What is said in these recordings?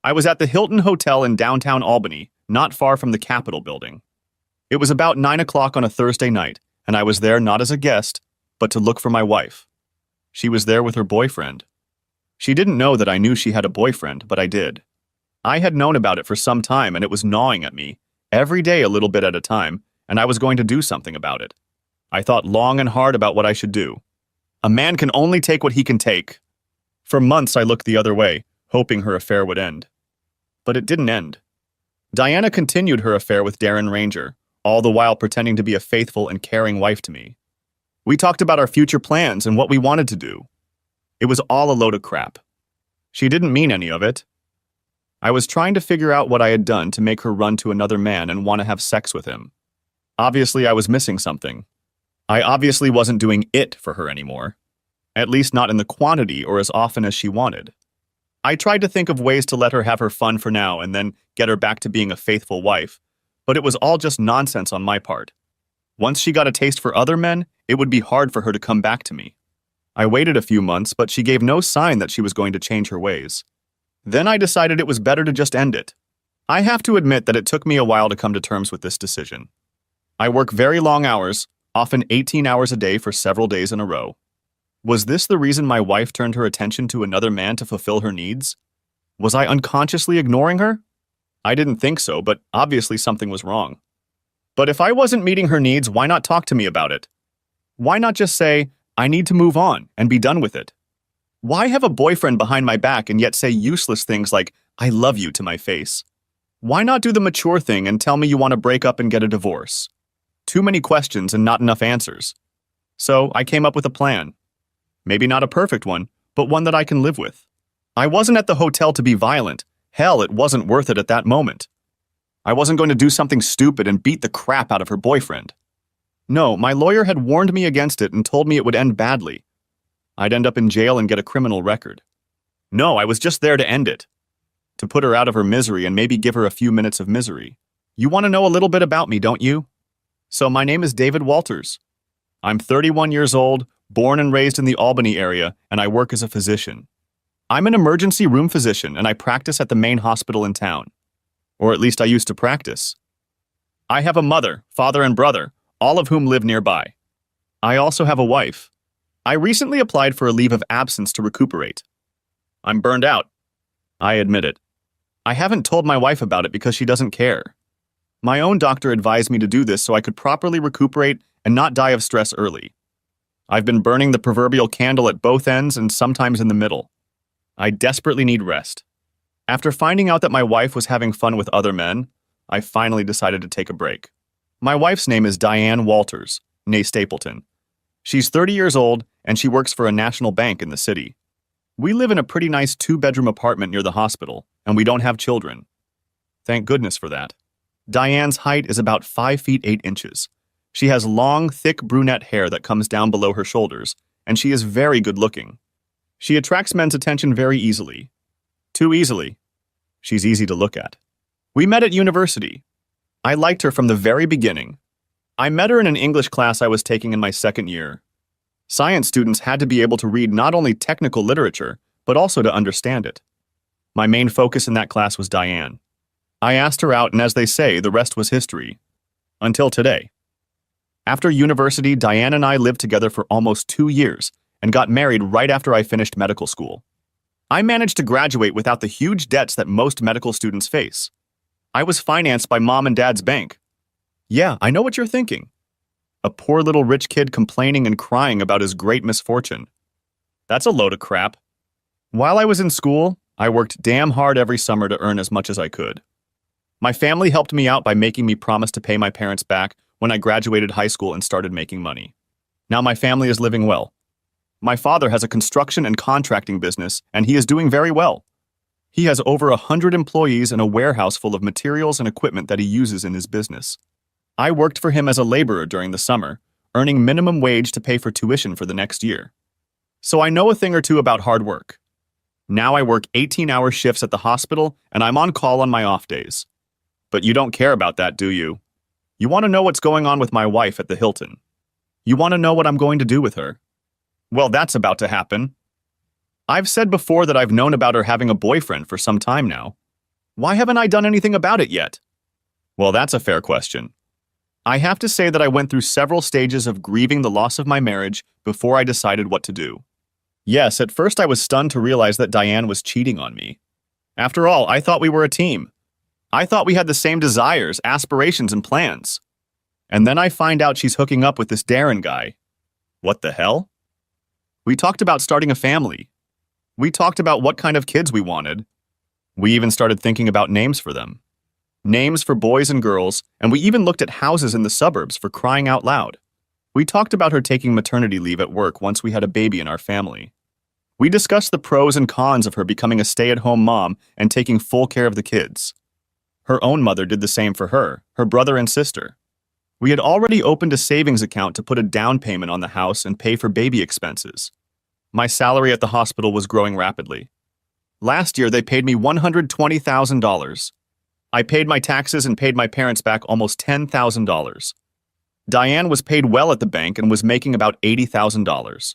I was at the Hilton Hotel in downtown Albany, not far from the Capitol building. It was about 9 o'clock on a Thursday night, and I was there not as a guest, but to look for my wife. She was there with her boyfriend. She didn't know that I knew she had a boyfriend, but I did. I had known about it for some time, and it was gnawing at me, every day a little bit at a time, and I was going to do something about it. I thought long and hard about what I should do. A man can only take what he can take. For months I looked the other way, hoping her affair would end. But it didn't end. Diana continued her affair with Darren Ranger, all the while pretending to be a faithful and caring wife to me. We talked about our future plans and what we wanted to do. It was all a load of crap. She didn't mean any of it. I was trying to figure out what I had done to make her run to another man and want to have sex with him. Obviously, I was missing something. I obviously wasn't doing it for her anymore. At least not in the quantity or as often as she wanted. I tried to think of ways to let her have her fun for now and then get her back to being a faithful wife, but it was all just nonsense on my part. Once she got a taste for other men, it would be hard for her to come back to me. I waited a few months, but she gave no sign that she was going to change her ways. Then I decided it was better to just end it. I have to admit that it took me a while to come to terms with this decision. I work very long hours, often 18 hours a day for several days in a row. Was this the reason my wife turned her attention to another man to fulfill her needs? Was I unconsciously ignoring her? I didn't think so, but obviously something was wrong. But if I wasn't meeting her needs, why not talk to me about it? Why not just say, I need to move on and be done with it? Why have a boyfriend behind my back and yet say useless things like, I love you to my face? Why not do the mature thing and tell me you want to break up and get a divorce? Too many questions and not enough answers. So I came up with a plan. Maybe not a perfect one, but one that I can live with. I wasn't at the hotel to be violent. Hell, it wasn't worth it at that moment. I wasn't going to do something stupid and beat the crap out of her boyfriend. No, my lawyer had warned me against it and told me it would end badly. I'd end up in jail and get a criminal record. No, I was just there to end it. To put her out of her misery and maybe give her a few minutes of misery. You want to know a little bit about me, don't you? So my name is David Walters. I'm 31 years old, born and raised in the Albany area, and I work as a physician. I'm an emergency room physician, and I practice at the main hospital in town. Or at least I used to practice. I have a mother, father, and brother, all of whom live nearby. I also have a wife. I recently applied for a leave of absence to recuperate. I'm burned out. I admit it. I haven't told my wife about it because she doesn't care. My own doctor advised me to do this so I could properly recuperate and not die of stress early. I've been burning the proverbial candle at both ends and sometimes in the middle. I desperately need rest. After finding out that my wife was having fun with other men, I finally decided to take a break. My wife's name is Diane Walters, née Stapleton. She's 30 years old, and she works for a national bank in the city. We live in a pretty nice 2-bedroom apartment near the hospital, and we don't have children. Thank goodness for that. Diane's height is about 5 feet 8 inches. She has long, thick brunette hair that comes down below her shoulders, and she is very good-looking. She attracts men's attention very easily. Too easily. She's easy to look at. We met at university. I liked her from the very beginning. I met her in an English class I was taking in my second year. Science students had to be able to read not only technical literature, but also to understand it. My main focus in that class was Diane. I asked her out, and as they say, the rest was history. Until today. After university, Diane and I lived together for almost 2 years and got married right after I finished medical school. I managed to graduate without the huge debts that most medical students face. I was financed by mom and dad's bank. Yeah, I know what you're thinking. A poor little rich kid complaining and crying about his great misfortune. That's a load of crap. While I was in school, I worked damn hard every summer to earn as much as I could. My family helped me out by making me promise to pay my parents back when I graduated high school and started making money. Now my family is living well. My father has a construction and contracting business, and he is doing very well. He has over 100 employees and a warehouse full of materials and equipment that he uses in his business. I worked for him as a laborer during the summer, earning minimum wage to pay for tuition for the next year. So I know a thing or two about hard work. Now I work 18-hour shifts at the hospital, and I'm on call on my off days. But you don't care about that, do you? You want to know what's going on with my wife at the Hilton. You want to know what I'm going to do with her. Well, that's about to happen. I've said before that I've known about her having a boyfriend for some time now. Why haven't I done anything about it yet? Well, that's a fair question. I have to say that I went through several stages of grieving the loss of my marriage before I decided what to do. Yes, at first I was stunned to realize that Diane was cheating on me. After all, I thought we were a team. I thought we had the same desires, aspirations, and plans. And then I find out she's hooking up with this Darren guy. What the hell? We talked about starting a family. We talked about what kind of kids we wanted. We even started thinking about names for them. Names for boys and girls, and we even looked at houses in the suburbs for crying out loud. We talked about her taking maternity leave at work once we had a baby in our family. We discussed the pros and cons of her becoming a stay-at-home mom and taking full care of the kids. Her own mother did the same for her brother and sister. We had already opened a savings account to put a down payment on the house and pay for baby expenses. My salary at the hospital was growing rapidly. Last year, they paid me $120,000. I paid my taxes and paid my parents back almost $10,000. Diane was paid well at the bank and was making about $80,000.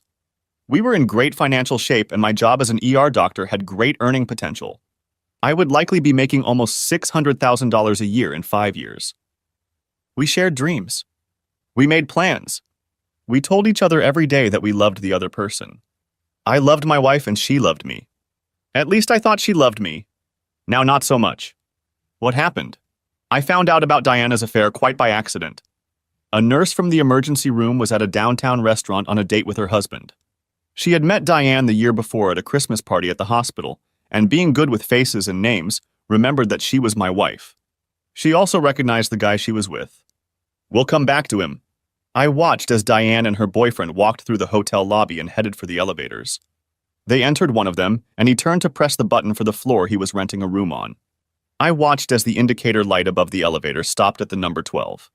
We were in great financial shape, and my job as an ER doctor had great earning potential. I would likely be making almost $600,000 a year in 5 years. We shared dreams. We made plans. We told each other every day that we loved the other person. I loved my wife and she loved me. At least I thought she loved me. Now not so much. What happened? I found out about Diana's affair quite by accident. A nurse from the emergency room was at a downtown restaurant on a date with her husband. She had met Diane the year before at a Christmas party at the hospital, and being good with faces and names, remembered that she was my wife. She also recognized the guy she was with. We'll come back to him. I watched as Diane and her boyfriend walked through the hotel lobby and headed for the elevators. They entered one of them, and he turned to press the button for the floor he was renting a room on. I watched as the indicator light above the elevator stopped at the number 12.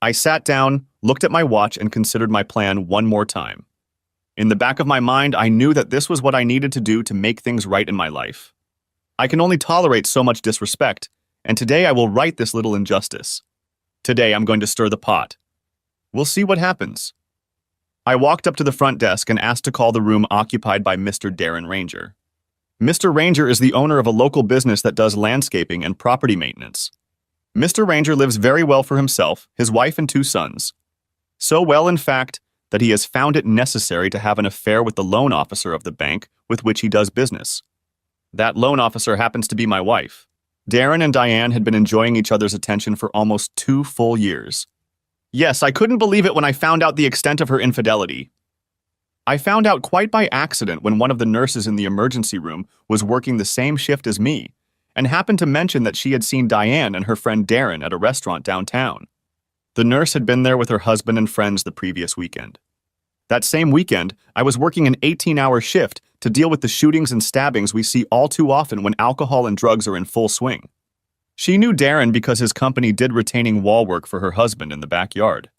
I sat down, looked at my watch, and considered my plan one more time. In the back of my mind, I knew that this was what I needed to do to make things right in my life. I can only tolerate so much disrespect, and today I will right this little injustice. Today I'm going to stir the pot. We'll see what happens. I walked up to the front desk and asked to call the room occupied by Mr. Darren Ranger. Mr. Ranger is the owner of a local business that does landscaping and property maintenance. Mr. Ranger lives very well for himself, his wife, and 2 sons. So well, in fact, that he has found it necessary to have an affair with the loan officer of the bank with which he does business. That loan officer happens to be my wife. Darren and Diane had been enjoying each other's attention for almost 2 full years. Yes, I couldn't believe it when I found out the extent of her infidelity. I found out quite by accident when one of the nurses in the emergency room was working the same shift as me, and happened to mention that she had seen Diane and her friend Darren at a restaurant downtown. The nurse had been there with her husband and friends the previous weekend. That same weekend, I was working an 18-hour shift to deal with the shootings and stabbings we see all too often when alcohol and drugs are in full swing. She knew Darren because his company did retaining wall work for her husband in the backyard.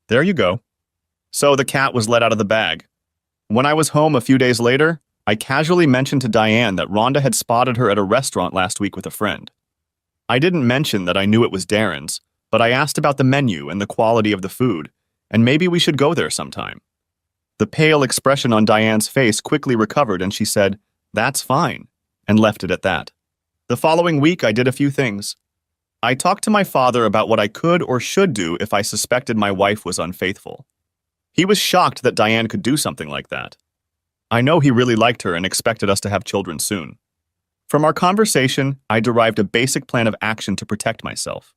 There you go. So the cat was let out of the bag. When I was home a few days later, I casually mentioned to Diane that Rhonda had spotted her at a restaurant last week with a friend. I didn't mention that I knew it was Darren's, but I asked about the menu and the quality of the food, and maybe we should go there sometime. The pale expression on Diane's face quickly recovered and she said, "That's fine," and left it at that. The following week, I did a few things. I talked to my father about what I could or should do if I suspected my wife was unfaithful. He was shocked that Diane could do something like that. I know he really liked her and expected us to have children soon. From our conversation, I derived a basic plan of action to protect myself.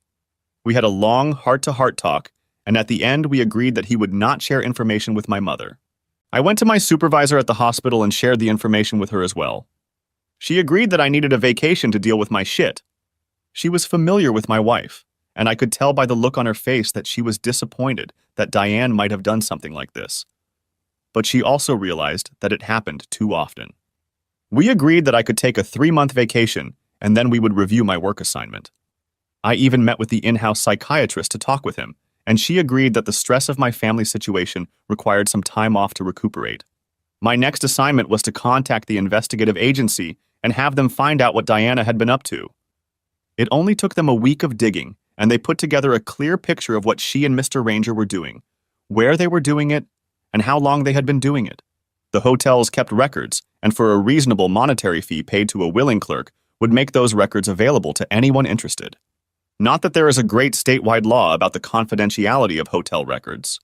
We had a long heart-to-heart talk, and at the end, we agreed that he would not share information with my mother. I went to my supervisor at the hospital and shared the information with her as well. She agreed that I needed a vacation to deal with my shit. She was familiar with my wife, and I could tell by the look on her face that she was disappointed that Diane might have done something like this. But she also realized that it happened too often. We agreed that I could take a 3-month vacation, and then we would review my work assignment. I even met with the in-house psychiatrist to talk with him, and she agreed that the stress of my family situation required some time off to recuperate. My next assignment was to contact the investigative agency and have them find out what Diana had been up to. It only took them a week of digging, and they put together a clear picture of what she and Mr. Ranger were doing, where they were doing it, and how long they had been doing it. The hotels kept records, and for a reasonable monetary fee paid to a willing clerk, would make those records available to anyone interested. Not that there is a great statewide law about the confidentiality of hotel records.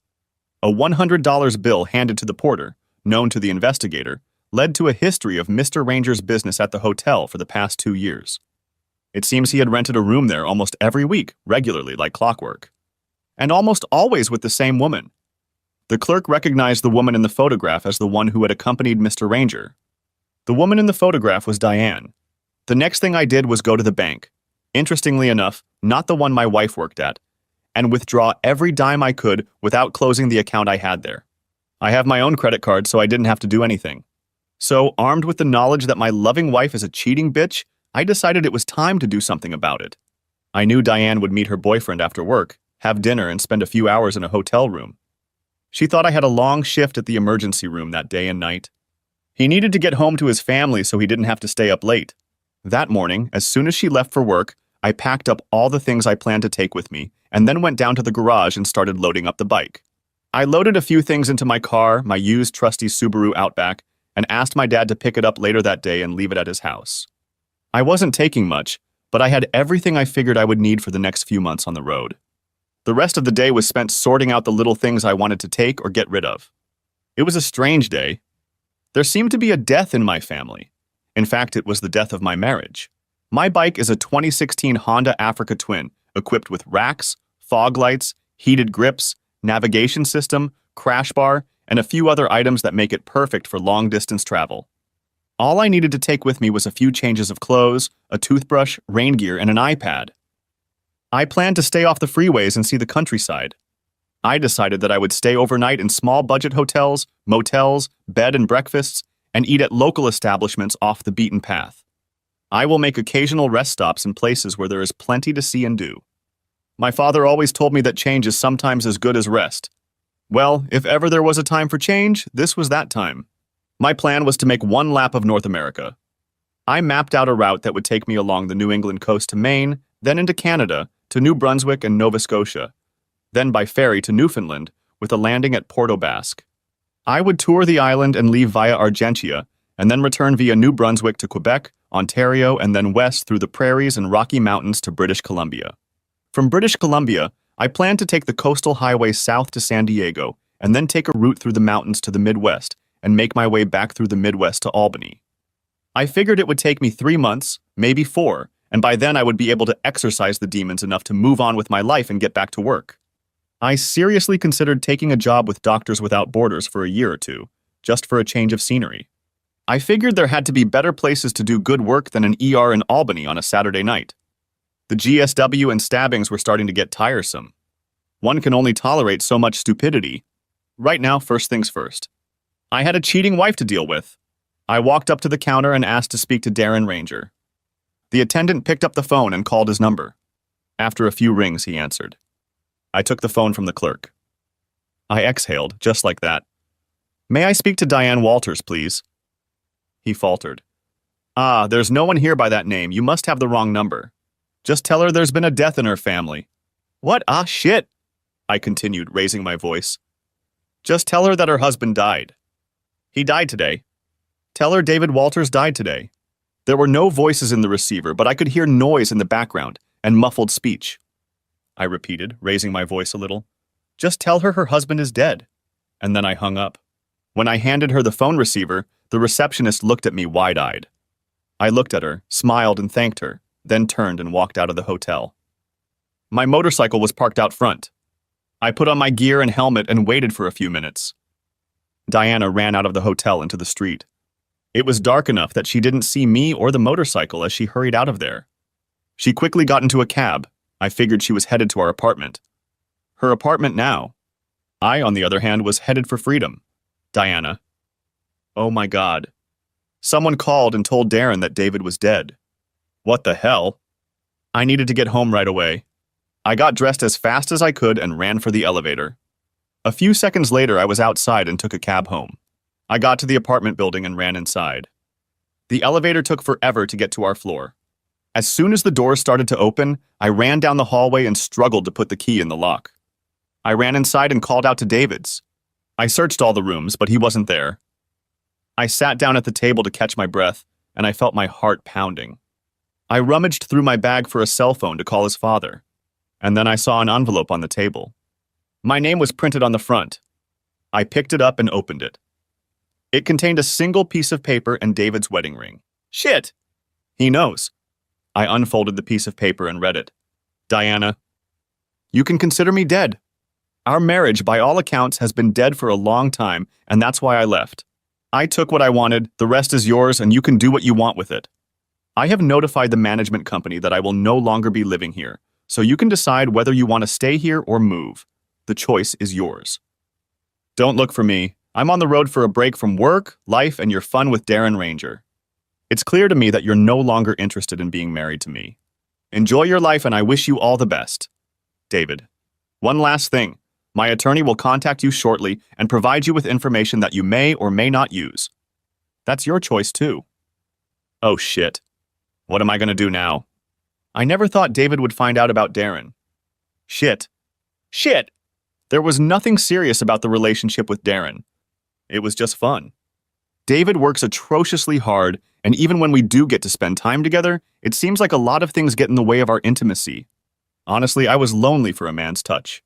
A $100 bill handed to the porter, known to the investigator, led to a history of Mr. Ranger's business at the hotel for the past 2 years. It seems he had rented a room there almost every week, regularly like clockwork. And almost always with the same woman. The clerk recognized the woman in the photograph as the one who had accompanied Mr. Ranger. The woman in the photograph was Diane. The next thing I did was go to the bank, interestingly enough, not the one my wife worked at, and withdraw every dime I could without closing the account I had there. I have my own credit card, so I didn't have to do anything. So, armed with the knowledge that my loving wife is a cheating bitch, I decided it was time to do something about it. I knew Diane would meet her boyfriend after work, have dinner, and spend a few hours in a hotel room. She thought I had a long shift at the emergency room that day and night. He needed to get home to his family so he didn't have to stay up late. That morning, as soon as she left for work, I packed up all the things I planned to take with me and then went down to the garage and started loading up the bike. I loaded a few things into my car, my used trusty Subaru Outback, and asked my dad to pick it up later that day and leave it at his house. I wasn't taking much, but I had everything I figured I would need for the next few months on the road. The rest of the day was spent sorting out the little things I wanted to take or get rid of. It was a strange day. There seemed to be a death in my family. In fact, it was the death of my marriage. My bike is a 2016 Honda Africa Twin, equipped with racks, fog lights, heated grips, navigation system, crash bar, and a few other items that make it perfect for long-distance travel. All I needed to take with me was a few changes of clothes, a toothbrush, rain gear, and an iPad. I planned to stay off the freeways and see the countryside. I decided that I would stay overnight in small budget hotels, motels, bed and breakfasts, and eat at local establishments off the beaten path. I will make occasional rest stops in places where there is plenty to see and do. My father always told me that change is sometimes as good as rest. Well, if ever there was a time for change, this was that time. My plan was to make one lap of North America. I mapped out a route that would take me along the New England coast to Maine, then into Canada, to New Brunswick and Nova Scotia, then by ferry to Newfoundland, with a landing at Port aux Basques. I would tour the island and leave via Argentia, and then return via New Brunswick to Quebec, Ontario, and then west through the prairies and Rocky Mountains to British Columbia. From British Columbia, I planned to take the coastal highway south to San Diego, and then take a route through the mountains to the Midwest, and make my way back through the Midwest to Albany. I figured it would take me 3 months, maybe 4, and by then I would be able to exorcise the demons enough to move on with my life and get back to work. I seriously considered taking a job with Doctors Without Borders for a year or two, just for a change of scenery. I figured there had to be better places to do good work than an ER in Albany on a Saturday night. The GSW and stabbings were starting to get tiresome. One can only tolerate so much stupidity. Right now, first things first. I had a cheating wife to deal with. I walked up to the counter and asked to speak to Darren Ranger. The attendant picked up the phone and called his number. After a few rings, he answered. I took the phone from the clerk. I exhaled, just like that. May I speak to Diane Walters, please? He faltered. There's no one here by that name. You must have the wrong number. Just tell her there's been a death in her family. What? Shit, I continued, raising my voice. Just tell her that her husband died. He died today. Tell her David Walters died today. There were no voices in the receiver, but I could hear noise in the background and muffled speech. I repeated, raising my voice a little. Just tell her her husband is dead. And then I hung up. When I handed her the phone receiver, the receptionist looked at me wide-eyed. I looked at her, smiled and thanked her, then turned and walked out of the hotel. My motorcycle was parked out front. I put on my gear and helmet and waited for a few minutes. Diana ran out of the hotel into the street. It was dark enough that she didn't see me or the motorcycle as she hurried out of there. She quickly got into a cab. I figured she was headed to our apartment. Her apartment now. I, on the other hand, was headed for freedom. Diana. Oh my God. Someone called and told Darren that David was dead. What the hell? I needed to get home right away. I got dressed as fast as I could and ran for the elevator. A few seconds later, I was outside and took a cab home. I got to the apartment building and ran inside. The elevator took forever to get to our floor. As soon as the doors started to open, I ran down the hallway and struggled to put the key in the lock. I ran inside and called out to David's. I searched all the rooms, but he wasn't there. I sat down at the table to catch my breath, and I felt my heart pounding. I rummaged through my bag for a cell phone to call his father, and then I saw an envelope on the table. My name was printed on the front. I picked it up and opened it. It contained a single piece of paper and David's wedding ring. Shit! He knows. I unfolded the piece of paper and read it. Diana, you can consider me dead. Our marriage, by all accounts, has been dead for a long time, and that's why I left. I took what I wanted, the rest is yours, and you can do what you want with it. I have notified the management company that I will no longer be living here, so you can decide whether you want to stay here or move. The choice is yours. Don't look for me. I'm on the road for a break from work, life, and your fun with Darren Ranger. It's clear to me that you're no longer interested in being married to me. Enjoy your life, and I wish you all the best. David. One last thing. My attorney will contact you shortly and provide you with information that you may or may not use. That's your choice, too. Oh, shit. What am I going to do now? I never thought David would find out about Darren. Shit. Shit! There was nothing serious about the relationship with Darren. It was just fun. David works atrociously hard, and even when we do get to spend time together, it seems like a lot of things get in the way of our intimacy. Honestly, I was lonely for a man's touch.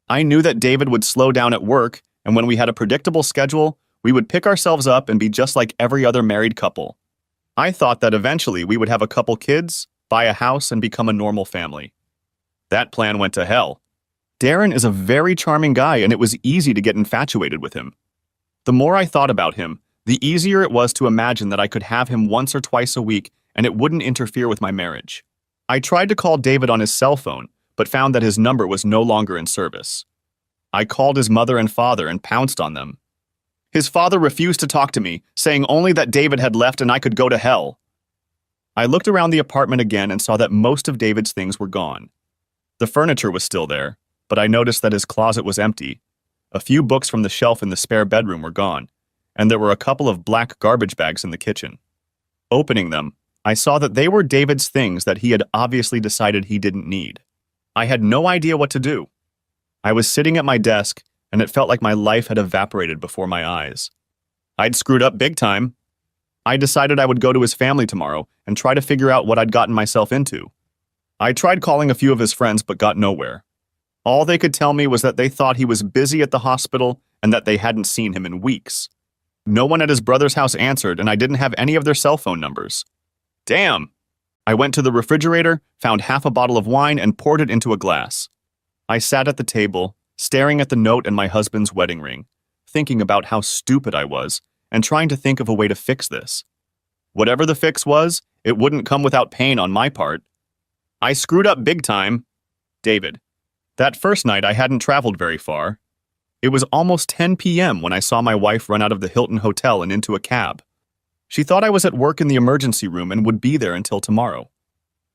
I knew that David would slow down at work, and when we had a predictable schedule, we would pick ourselves up and be just like every other married couple. I thought that eventually we would have a couple kids, buy a house, and become a normal family. That plan went to hell. Darren is a very charming guy, and it was easy to get infatuated with him. The more I thought about him, the easier it was to imagine that I could have him once or twice a week and it wouldn't interfere with my marriage. I tried to call David on his cell phone, but found that his number was no longer in service. I called his mother and father and pounced on them. His father refused to talk to me, saying only that David had left and I could go to hell. I looked around the apartment again and saw that most of David's things were gone. The furniture was still there, but I noticed that his closet was empty. A few books from the shelf in the spare bedroom were gone, and there were a couple of black garbage bags in the kitchen. Opening them, I saw that they were David's things that he had obviously decided he didn't need. I had no idea what to do. I was sitting at my desk, and it felt like my life had evaporated before my eyes. I'd screwed up big time. I decided I would go to his family tomorrow and try to figure out what I'd gotten myself into. I tried calling a few of his friends but got nowhere. All they could tell me was that they thought he was busy at the hospital and that they hadn't seen him in weeks. No one at his brother's house answered, and I didn't have any of their cell phone numbers. Damn! I went to the refrigerator, found half a bottle of wine, and poured it into a glass. I sat at the table, staring at the note and my husband's wedding ring, thinking about how stupid I was, and trying to think of a way to fix this. Whatever the fix was, it wouldn't come without pain on my part. I screwed up big time. David. That first night I hadn't traveled very far. It was almost 10 p.m. when I saw my wife run out of the Hilton Hotel and into a cab. She thought I was at work in the emergency room and would be there until tomorrow.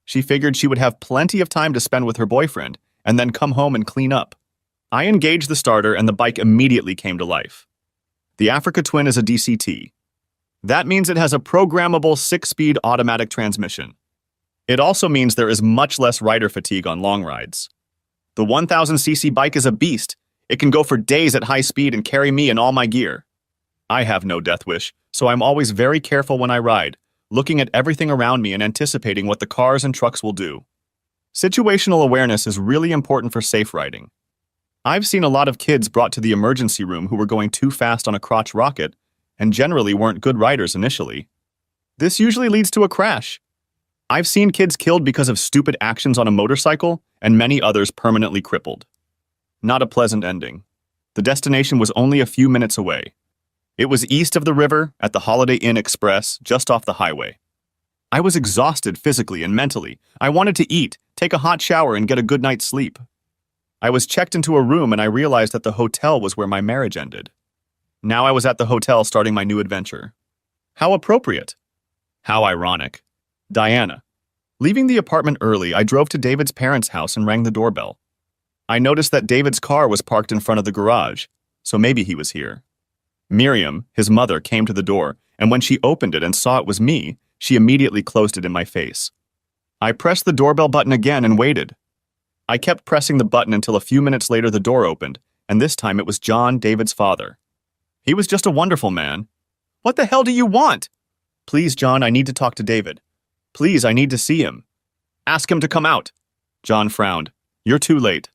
She figured she would have plenty of time to spend with her boyfriend and then come home and clean up. I engaged the starter and the bike immediately came to life. The Africa Twin is a DCT. That means it has a programmable 6-speed automatic transmission. It also means there is much less rider fatigue on long rides. The 1000cc bike is a beast. It can go for days at high speed and carry me and all my gear. I have no death wish, so I'm always very careful when I ride, looking at everything around me and anticipating what the cars and trucks will do. Situational awareness is really important for safe riding. I've seen a lot of kids brought to the emergency room who were going too fast on a crotch rocket and generally weren't good riders initially. This usually leads to a crash. I've seen kids killed because of stupid actions on a motorcycle and many others permanently crippled. Not a pleasant ending. The destination was only a few minutes away. It was east of the river at the Holiday Inn Express, just off the highway. I was exhausted physically and mentally. I wanted to eat, take a hot shower, and get a good night's sleep. I was checked into a room and I realized that the hotel was where my marriage ended. Now I was at the hotel starting my new adventure. How appropriate. How ironic. Diana. Leaving the apartment early, I drove to David's parents' house and rang the doorbell. I noticed that David's car was parked in front of the garage, so maybe he was here. Miriam, his mother, came to the door, and when she opened it and saw it was me, she immediately closed it in my face. I pressed the doorbell button again and waited. I kept pressing the button until a few minutes later the door opened, and this time it was John, David's father. He was just a wonderful man. What the hell do you want? Please, John, I need to talk to David. Please, I need to see him. Ask him to come out. John frowned. You're too late.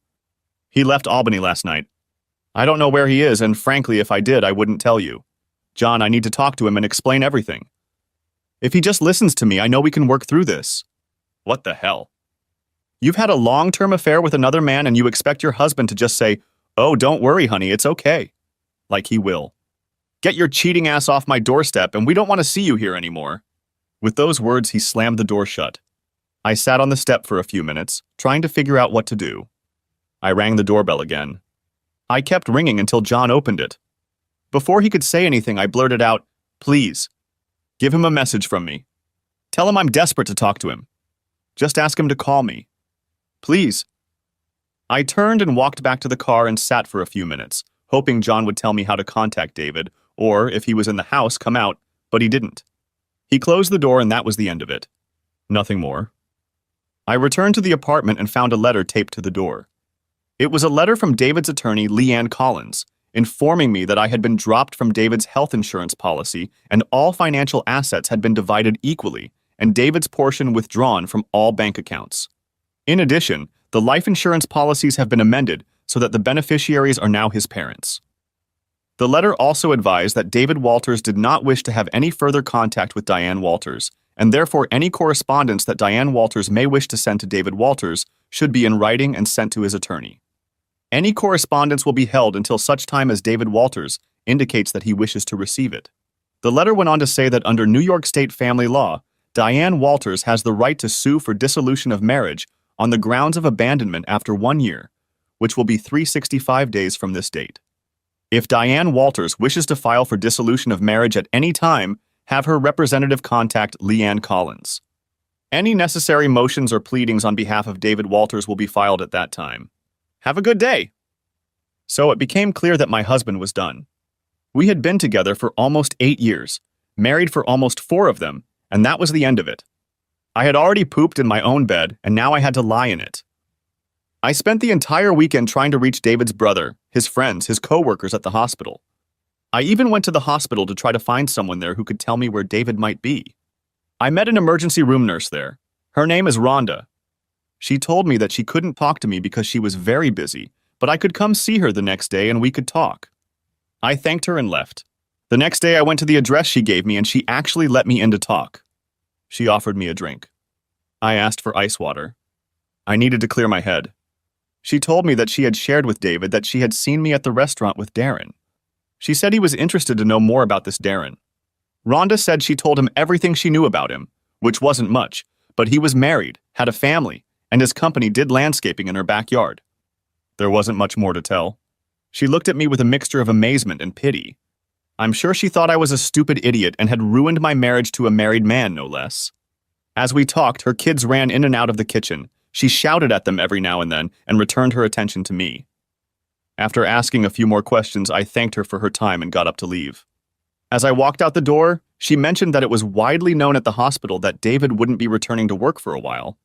He left Albany last night. I don't know where he is, and frankly, if I did, I wouldn't tell you. John, I need to talk to him and explain everything. If he just listens to me, I know we can work through this. What the hell? You've had a long-term affair with another man and you expect your husband to just say, "Oh, don't worry, honey, it's okay." Like he will. Get your cheating ass off my doorstep and we don't want to see you here anymore. With those words, he slammed the door shut. I sat on the step for a few minutes, trying to figure out what to do. I rang the doorbell again. I kept ringing until John opened it. Before he could say anything, I blurted out, "Please, give him a message from me. Tell him I'm desperate to talk to him. Just ask him to call me. Please." I turned and walked back to the car and sat for a few minutes, hoping John would tell me how to contact David, or if he was in the house, come out, but he didn't. He closed the door and that was the end of it. Nothing more. I returned to the apartment and found a letter taped to the door. It was a letter from David's attorney, Leanne Collins, informing me that I had been dropped from David's health insurance policy and all financial assets had been divided equally, and David's portion withdrawn from all bank accounts. In addition, the life insurance policies have been amended so that the beneficiaries are now his parents. The letter also advised that David Walters did not wish to have any further contact with Diane Walters, and therefore any correspondence that Diane Walters may wish to send to David Walters should be in writing and sent to his attorney. Any correspondence will be held until such time as David Walters indicates that he wishes to receive it. The letter went on to say that under New York State family law, Diane Walters has the right to sue for dissolution of marriage on the grounds of abandonment after 1 year, which will be 365 days from this date. If Diane Walters wishes to file for dissolution of marriage at any time, have her representative contact Leanne Collins. Any necessary motions or pleadings on behalf of David Walters will be filed at that time. Have a good day. So it became clear that my husband was done. We had been together for almost 8 years, married for almost 4 of them, and that was the end of it. I had already pooped in my own bed, and now I had to lie in it. I spent the entire weekend trying to reach David's brother, his friends, his co-workers at the hospital. I even went to the hospital to try to find someone there who could tell me where David might be. I met an emergency room nurse there. Her name is Rhonda. She told me that she couldn't talk to me because she was very busy, but I could come see her the next day and we could talk. I thanked her and left. The next day I went to the address she gave me and she actually let me in to talk. She offered me a drink. I asked for ice water. I needed to clear my head. She told me that she had shared with David that she had seen me at the restaurant with Darren. She said he was interested to know more about this Darren. Rhonda said she told him everything she knew about him, which wasn't much, but he was married, had a family, and his company did landscaping in her backyard. There wasn't much more to tell. She looked at me with a mixture of amazement and pity. I'm sure she thought I was a stupid idiot and had ruined my marriage to a married man, no less. As we talked, her kids ran in and out of the kitchen. She shouted at them every now and then and returned her attention to me. After asking a few more questions, I thanked her for her time and got up to leave. As I walked out the door, she mentioned that it was widely known at the hospital that David wouldn't be returning to work for a while.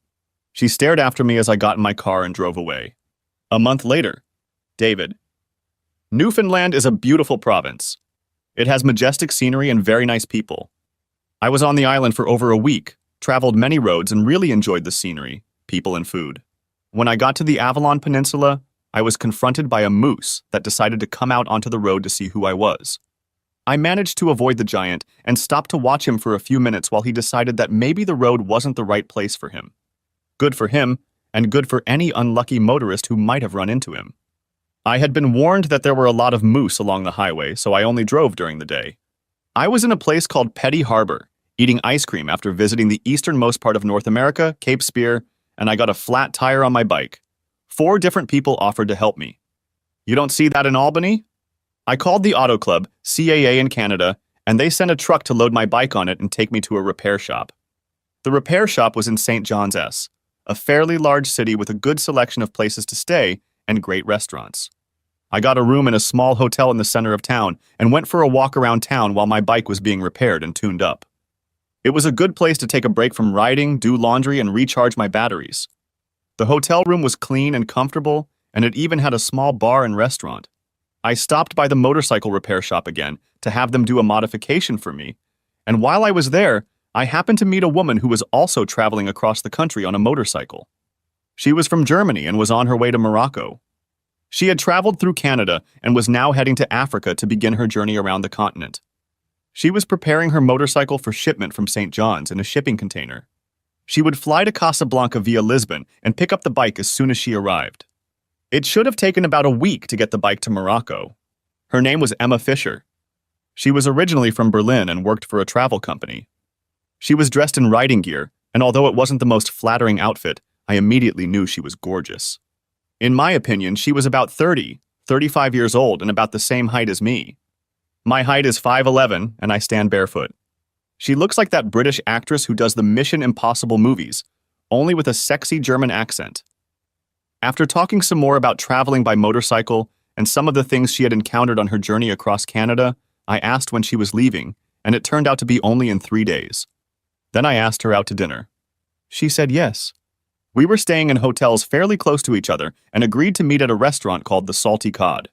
She stared after me as I got in my car and drove away. A month later, David. Newfoundland is a beautiful province. It has majestic scenery and very nice people. I was on the island for over a week, traveled many roads, and really enjoyed the scenery, people, and food. When I got to the Avalon Peninsula, I was confronted by a moose that decided to come out onto the road to see who I was. I managed to avoid the giant and stopped to watch him for a few minutes while he decided that maybe the road wasn't the right place for him. Good for him, and good for any unlucky motorist who might have run into him. I had been warned that there were a lot of moose along the highway, so I only drove during the day. I was in a place called Petty Harbor, eating ice cream after visiting the easternmost part of North America, Cape Spear, and I got a flat tire on my bike. 4 different people offered to help me. You don't see that in Albany? I called the Auto Club, CAA in Canada, and they sent a truck to load my bike on it and take me to a repair shop. The repair shop was in St. John's S, a fairly large city with a good selection of places to stay and great restaurants. I got a room in a small hotel in the center of town and went for a walk around town while my bike was being repaired and tuned up. It was a good place to take a break from riding, do laundry, and recharge my batteries. The hotel room was clean and comfortable, and it even had a small bar and restaurant. I stopped by the motorcycle repair shop again to have them do a modification for me, and while I was there, I happened to meet a woman who was also traveling across the country on a motorcycle. She was from Germany and was on her way to Morocco. She had traveled through Canada and was now heading to Africa to begin her journey around the continent. She was preparing her motorcycle for shipment from St. John's in a shipping container. She would fly to Casablanca via Lisbon and pick up the bike as soon as she arrived. It should have taken about a week to get the bike to Morocco. Her name was Emma Fisher. She was originally from Berlin and worked for a travel company. She was dressed in riding gear, and although it wasn't the most flattering outfit, I immediately knew she was gorgeous. In my opinion, she was about 35 years old and about the same height as me. My height is 5'11", and I stand barefoot. She looks like that British actress who does the Mission Impossible movies, only with a sexy German accent. After talking some more about traveling by motorcycle and some of the things she had encountered on her journey across Canada, I asked when she was leaving, and it turned out to be only in 3 days. Then I asked her out to dinner. She said yes. We were staying in hotels fairly close to each other and agreed to meet at a restaurant called the Salty Cod.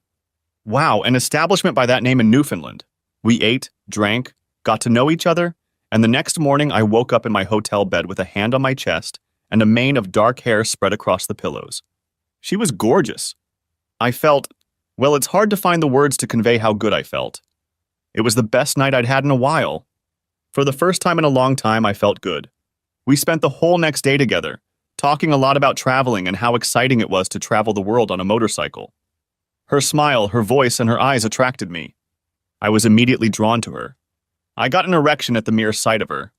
Wow, an establishment by that name in Newfoundland. We ate, drank, got to know each other, and the next morning I woke up in my hotel bed with a hand on my chest and a mane of dark hair spread across the pillows. She was gorgeous. I felt, well, it's hard to find the words to convey how good I felt. It was the best night I'd had in a while. For the first time in a long time, I felt good. We spent the whole next day together, talking a lot about traveling and how exciting it was to travel the world on a motorcycle. Her smile, her voice, and her eyes attracted me. I was immediately drawn to her. I got an erection at the mere sight of her.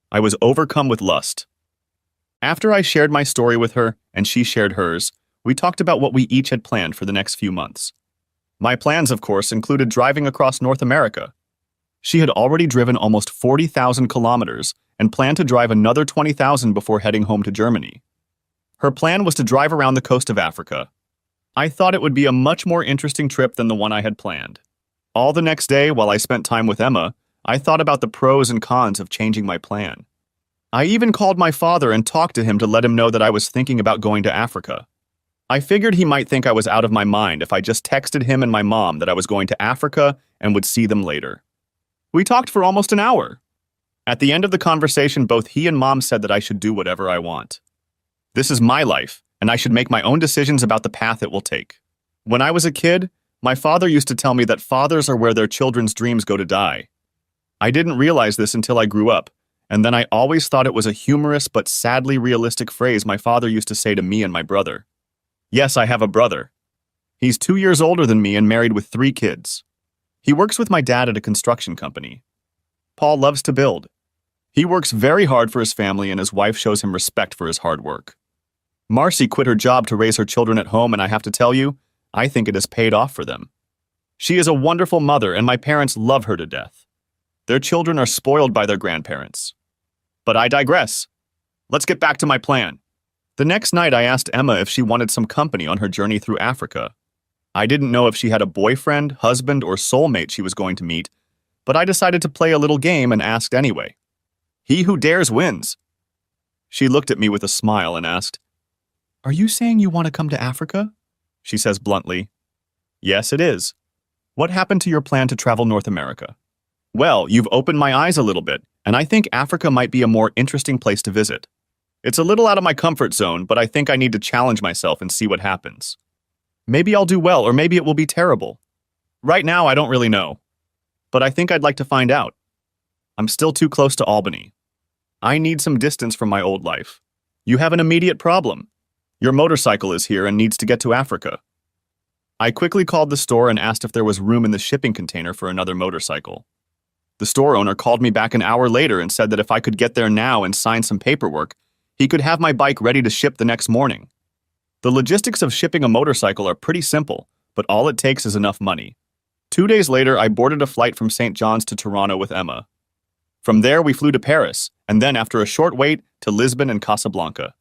I was overcome with lust. After I shared my story with her, and she shared hers, we talked about what we each had planned for the next few months. My plans, of course, included driving across North America. She had already driven almost 40,000 kilometers and planned to drive another 20,000 before heading home to Germany. Her plan was to drive around the coast of Africa. I thought it would be a much more interesting trip than the one I had planned. All the next day, while I spent time with Emma, I thought about the pros and cons of changing my plan. I even called my father and talked to him to let him know that I was thinking about going to Africa. I figured he might think I was out of my mind if I just texted him and my mom that I was going to Africa and would see them later. We talked for almost an hour. At the end of the conversation, both he and Mom said that I should do whatever I want. This is my life, and I should make my own decisions about the path it will take. When I was a kid, my father used to tell me that fathers are where their children's dreams go to die. I didn't realize this until I grew up, and then I always thought it was a humorous but sadly realistic phrase my father used to say to me and my brother. Yes, I have a brother. He's 2 years older than me and married with 3 kids. He works with my dad at a construction company. Paul loves to build. He works very hard for his family and his wife shows him respect for his hard work. Marcy quit her job to raise her children at home, and I have to tell you, I think it has paid off for them. She is a wonderful mother and my parents love her to death. Their children are spoiled by their grandparents. But I digress. Let's get back to my plan. The next night I asked Emma if she wanted some company on her journey through Africa. I didn't know if she had a boyfriend, husband, or soulmate she was going to meet, but I decided to play a little game and asked anyway. He who dares wins. She looked at me with a smile and asked, "Are you saying you want to come to Africa?" She says bluntly, "Yes, it is. What happened to your plan to travel North America?" Well, you've opened my eyes a little bit, and I think Africa might be a more interesting place to visit. It's a little out of my comfort zone, but I think I need to challenge myself and see what happens. Maybe I'll do well, or maybe it will be terrible. Right now, I don't really know. But I think I'd like to find out. I'm still too close to Albany. I need some distance from my old life. You have an immediate problem. Your motorcycle is here and needs to get to Africa. I quickly called the store and asked if there was room in the shipping container for another motorcycle. The store owner called me back an hour later and said that if I could get there now and sign some paperwork, he could have my bike ready to ship the next morning. The logistics of shipping a motorcycle are pretty simple, but all it takes is enough money. 2 days later, I boarded a flight from St. John's to Toronto with Emma. From there, we flew to Paris, and then after a short wait, to Lisbon and Casablanca.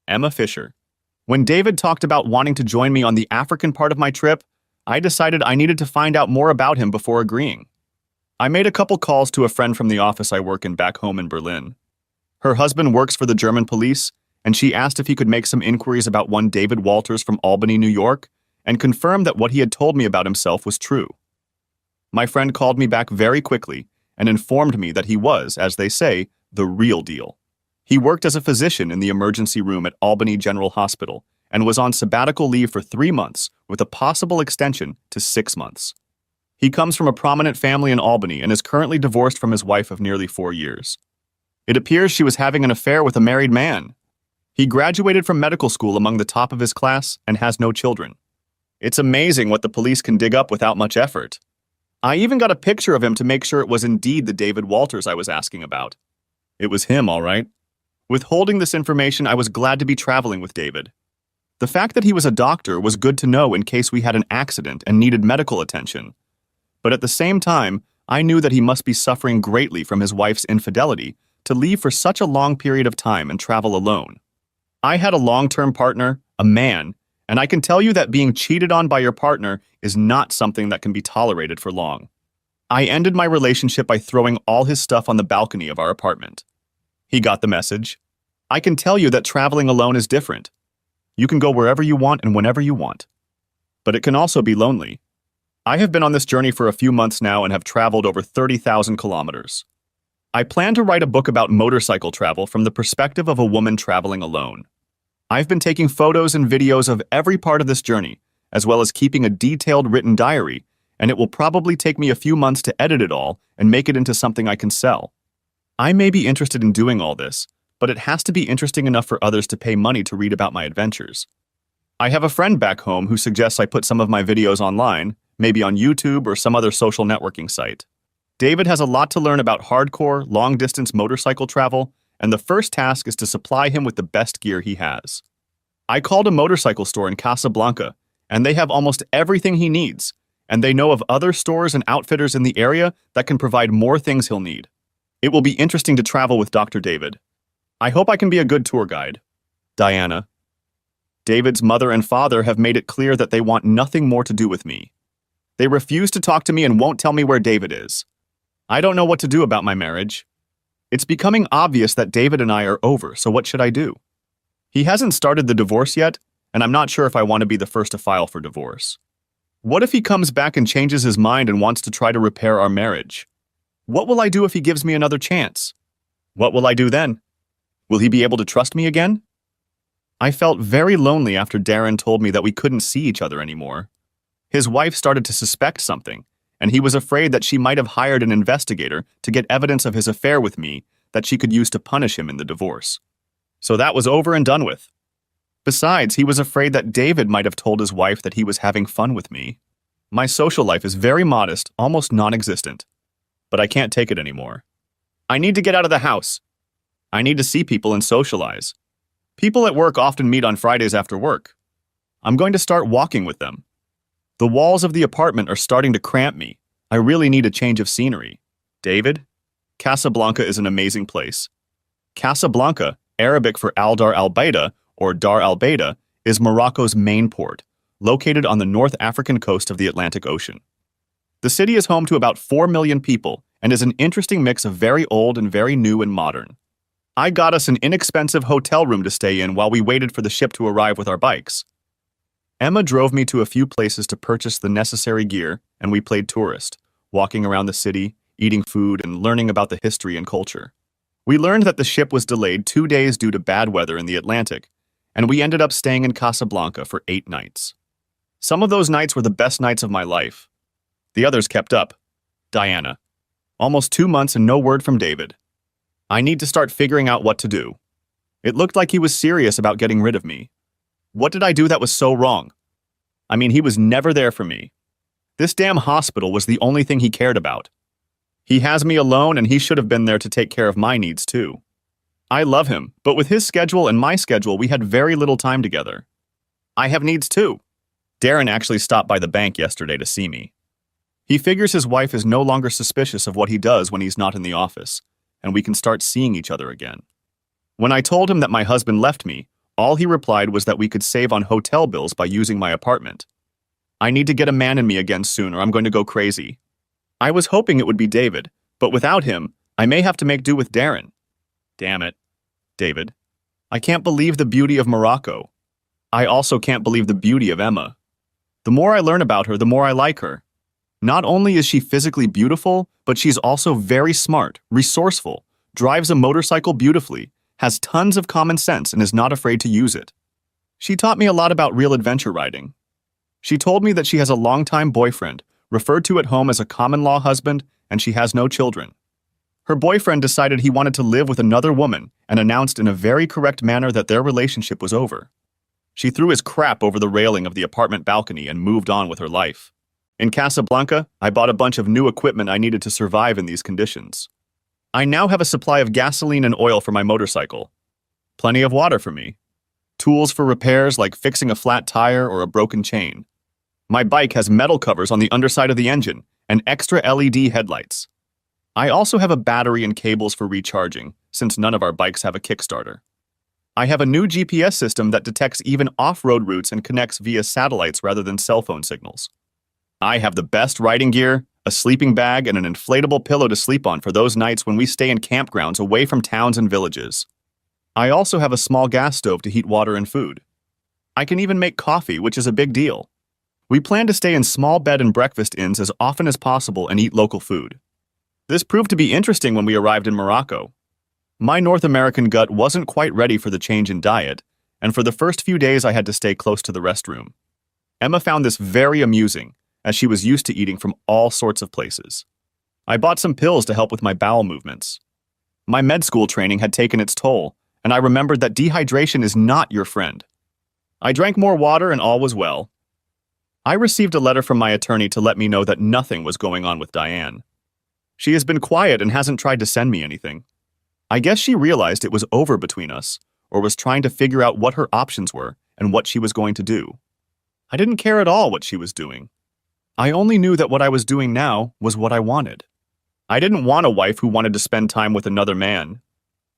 Emma Fisher. When David talked about wanting to join me on the African part of my trip, I decided I needed to find out more about him before agreeing. I made a couple calls to a friend from the office I work in back home in Berlin. Her husband works for the German police, and she asked if he could make some inquiries about one David Walters from Albany, New York, and confirmed that what he had told me about himself was true. My friend called me back very quickly, and informed me that he was, as they say, the real deal. He worked as a physician in the emergency room at Albany General Hospital and was on sabbatical leave for 3 months with a possible extension to 6 months. He comes from a prominent family in Albany and is currently divorced from his wife of nearly 4 years. It appears she was having an affair with a married man. He graduated from medical school among the top of his class and has no children. It's amazing what the police can dig up without much effort. I even got a picture of him to make sure it was indeed the David Walters I was asking about. It was him, all right. Withholding this information, I was glad to be traveling with David. The fact that he was a doctor was good to know in case we had an accident and needed medical attention. But at the same time, I knew that he must be suffering greatly from his wife's infidelity to leave for such a long period of time and travel alone. I had a long-term partner, a man, and I can tell you that being cheated on by your partner is not something that can be tolerated for long. I ended my relationship by throwing all his stuff on the balcony of our apartment. He got the message. I can tell you that traveling alone is different. You can go wherever you want and whenever you want. But it can also be lonely. I have been on this journey for a few months now and have traveled over 30,000 kilometers. I plan to write a book about motorcycle travel from the perspective of a woman traveling alone. I've been taking photos and videos of every part of this journey, as well as keeping a detailed written diary, and it will probably take me a few months to edit it all and make it into something I can sell. I may be interested in doing all this, but it has to be interesting enough for others to pay money to read about my adventures. I have a friend back home who suggests I put some of my videos online, maybe on YouTube or some other social networking site. David has a lot to learn about hardcore, long-distance motorcycle travel, and the first task is to supply him with the best gear he has. I called a motorcycle store in Casablanca, and they have almost everything he needs, and they know of other stores and outfitters in the area that can provide more things he'll need. It will be interesting to travel with Dr. David. I hope I can be a good tour guide. Diana. David's mother and father have made it clear that they want nothing more to do with me. They refuse to talk to me and won't tell me where David is. I don't know what to do about my marriage. It's becoming obvious that David and I are over, so what should I do? He hasn't started the divorce yet, and I'm not sure if I want to be the first to file for divorce. What if he comes back and changes his mind and wants to try to repair our marriage? What will I do if he gives me another chance? What will I do then? Will he be able to trust me again? I felt very lonely after Darren told me that we couldn't see each other anymore. His wife started to suspect something, and he was afraid that she might have hired an investigator to get evidence of his affair with me that she could use to punish him in the divorce. So that was over and done with. Besides, he was afraid that David might have told his wife that he was having fun with me. My social life is very modest, almost non-existent. But I can't take it anymore. I need to get out of the house. I need to see people and socialize. People at work often meet on Fridays after work. I'm going to start walking with them. The walls of the apartment are starting to cramp me. I really need a change of scenery. David? Casablanca is an amazing place. Casablanca, Arabic for Al Dar al Baida, or Dar al Baida, is Morocco's main port, located on the North African coast of the Atlantic Ocean. The city is home to about 4 million people and is an interesting mix of very old and very new and modern. I got us an inexpensive hotel room to stay in while we waited for the ship to arrive with our bikes. Emma drove me to a few places to purchase the necessary gear, and we played tourist, walking around the city, eating food, and learning about the history and culture. We learned that the ship was delayed 2 days due to bad weather in the Atlantic, and we ended up staying in Casablanca for 8 nights. Some of those nights were the best nights of my life. The others kept up. Diana. Almost 2 months and no word from David. I need to start figuring out what to do. It looked like he was serious about getting rid of me. What did I do that was so wrong? I mean, he was never there for me. This damn hospital was the only thing he cared about. He has me alone, and he should have been there to take care of my needs too. I love him, but with his schedule and my schedule, we had very little time together. I have needs too. Darren actually stopped by the bank yesterday to see me. He figures his wife is no longer suspicious of what he does when he's not in the office, and we can start seeing each other again. When I told him that my husband left me, all he replied was that we could save on hotel bills by using my apartment. I need to get a man in me again soon or I'm going to go crazy. I was hoping it would be David, but without him, I may have to make do with Darren. Damn it. David. I can't believe the beauty of Morocco. I also can't believe the beauty of Emma. The more I learn about her, the more I like her. Not only is she physically beautiful, but she's also very smart, resourceful, drives a motorcycle beautifully, has tons of common sense, and is not afraid to use it. She taught me a lot about real adventure riding. She told me that she has a longtime boyfriend, referred to at home as a common-law husband, and she has no children. Her boyfriend decided he wanted to live with another woman and announced in a very correct manner that their relationship was over. She threw his crap over the railing of the apartment balcony and moved on with her life. In Casablanca, I bought a bunch of new equipment I needed to survive in these conditions. I now have a supply of gasoline and oil for my motorcycle. Plenty of water for me. Tools for repairs like fixing a flat tire or a broken chain. My bike has metal covers on the underside of the engine and extra LED headlights. I also have a battery and cables for recharging, since none of our bikes have a Kickstarter. I have a new GPS system that detects even off-road routes and connects via satellites rather than cell phone signals. I have the best riding gear, a sleeping bag, and an inflatable pillow to sleep on for those nights when we stay in campgrounds away from towns and villages. I also have a small gas stove to heat water and food. I can even make coffee, which is a big deal. We plan to stay in small bed and breakfast inns as often as possible and eat local food. This proved to be interesting when we arrived in Morocco. My North American gut wasn't quite ready for the change in diet, and for the first few days I had to stay close to the restroom. Emma found this very amusing, as she was used to eating from all sorts of places. I bought some pills to help with my bowel movements. My med school training had taken its toll, and I remembered that dehydration is not your friend. I drank more water and all was well. I received a letter from my attorney to let me know that nothing was going on with Diane. She has been quiet and hasn't tried to send me anything. I guess she realized it was over between us, or was trying to figure out what her options were and what she was going to do. I didn't care at all what she was doing. I only knew that what I was doing now was what I wanted. I didn't want a wife who wanted to spend time with another man.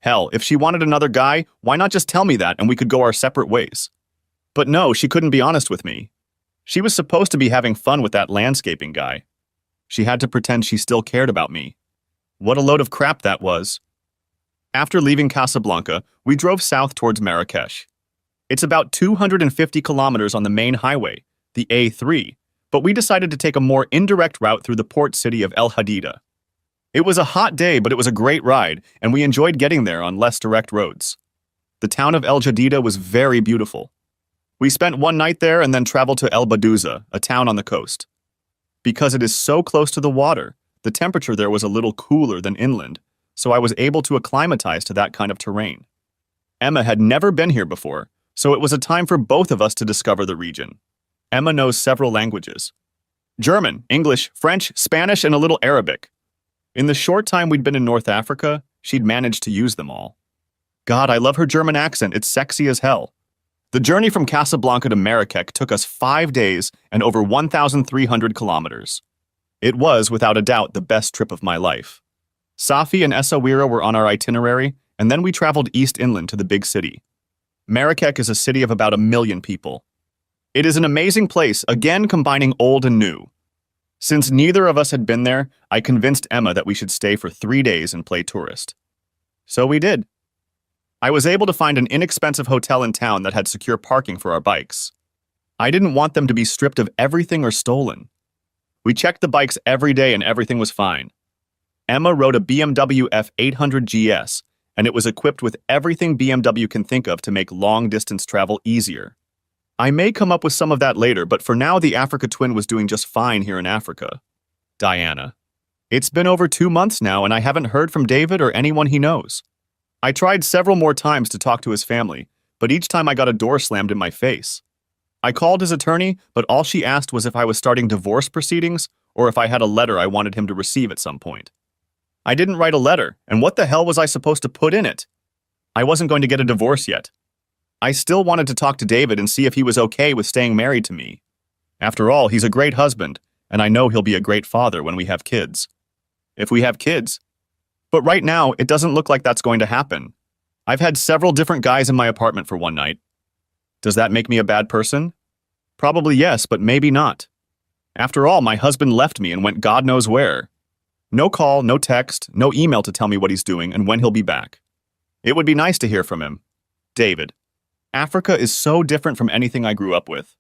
Hell, if she wanted another guy, why not just tell me that and we could go our separate ways? But no, she couldn't be honest with me. She was supposed to be having fun with that landscaping guy. She had to pretend she still cared about me. What a load of crap that was. After leaving Casablanca, we drove south towards Marrakesh. It's about 250 kilometers on the main highway, the A3, but we decided to take a more indirect route through the port city of El Hadida. It was a hot day, but it was a great ride, and we enjoyed getting there on less direct roads. The town of El Jadida was very beautiful. We spent one night there and then traveled to El Badouza, a town on the coast. Because it is so close to the water, the temperature there was a little cooler than inland, so I was able to acclimatize to that kind of terrain. Emma had never been here before, so it was a time for both of us to discover the region. Emma knows several languages: German, English, French, Spanish, and a little Arabic. In the short time we'd been in North Africa, she'd managed to use them all. God, I love her German accent, it's sexy as hell. The journey from Casablanca to Marrakech took us 5 days and over 1,300 kilometers. It was, without a doubt, the best trip of my life. Safi and Essaouira were on our itinerary, and then we traveled east inland to the big city. Marrakech is a city of about 1 million people. It is an amazing place, again combining old and new. Since neither of us had been there, I convinced Emma that we should stay for 3 days and play tourist. So we did. I was able to find an inexpensive hotel in town that had secure parking for our bikes. I didn't want them to be stripped of everything or stolen. We checked the bikes every day and everything was fine. Emma rode a BMW F800 GS, and it was equipped with everything BMW can think of to make long-distance travel easier. I may come up with some of that later, but for now the Africa Twin was doing just fine here in Africa. Diana. It's been over 2 months now and I haven't heard from David or anyone he knows. I tried several more times to talk to his family, but each time I got a door slammed in my face. I called his attorney, but all she asked was if I was starting divorce proceedings or if I had a letter I wanted him to receive at some point. I didn't write a letter, and what the hell was I supposed to put in it? I wasn't going to get a divorce yet. I still wanted to talk to David and see if he was okay with staying married to me. After all, he's a great husband, and I know he'll be a great father when we have kids. If we have kids. But right now, it doesn't look like that's going to happen. I've had several different guys in my apartment for one night. Does that make me a bad person? Probably yes, but maybe not. After all, my husband left me and went God knows where. No call, no text, no email to tell me what he's doing and when he'll be back. It would be nice to hear from him. David. Africa is so different from anything I grew up with.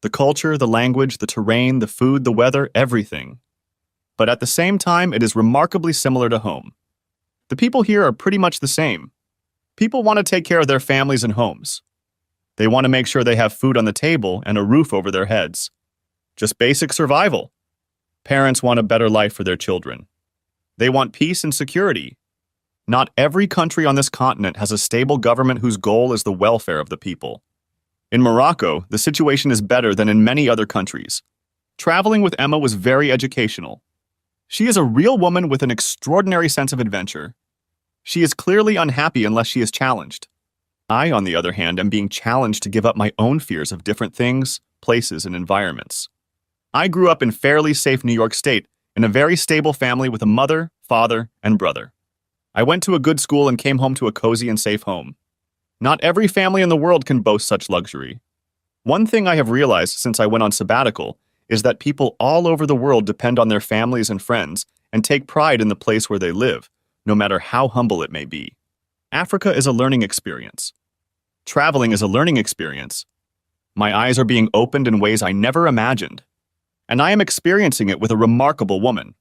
The culture, the language, the terrain, the food, the weather, everything. But at the same time, it is remarkably similar to home. The people here are pretty much the same. People want to take care of their families and homes. They want to make sure they have food on the table and a roof over their heads. Just basic survival. Parents want a better life for their children. They want peace and security. Not every country on this continent has a stable government whose goal is the welfare of the people. In Morocco, the situation is better than in many other countries. Traveling with Emma was very educational. She is a real woman with an extraordinary sense of adventure. She is clearly unhappy unless she is challenged. I, on the other hand, am being challenged to give up my own fears of different things, places, and environments. I grew up in fairly safe New York State, in a very stable family with a mother, father, and brother. I went to a good school and came home to a cozy and safe home. Not every family in the world can boast such luxury. One thing I have realized since I went on sabbatical is that people all over the world depend on their families and friends and take pride in the place where they live, no matter how humble it may be. Africa is a learning experience. Traveling is a learning experience. My eyes are being opened in ways I never imagined. And I am experiencing it with a remarkable woman.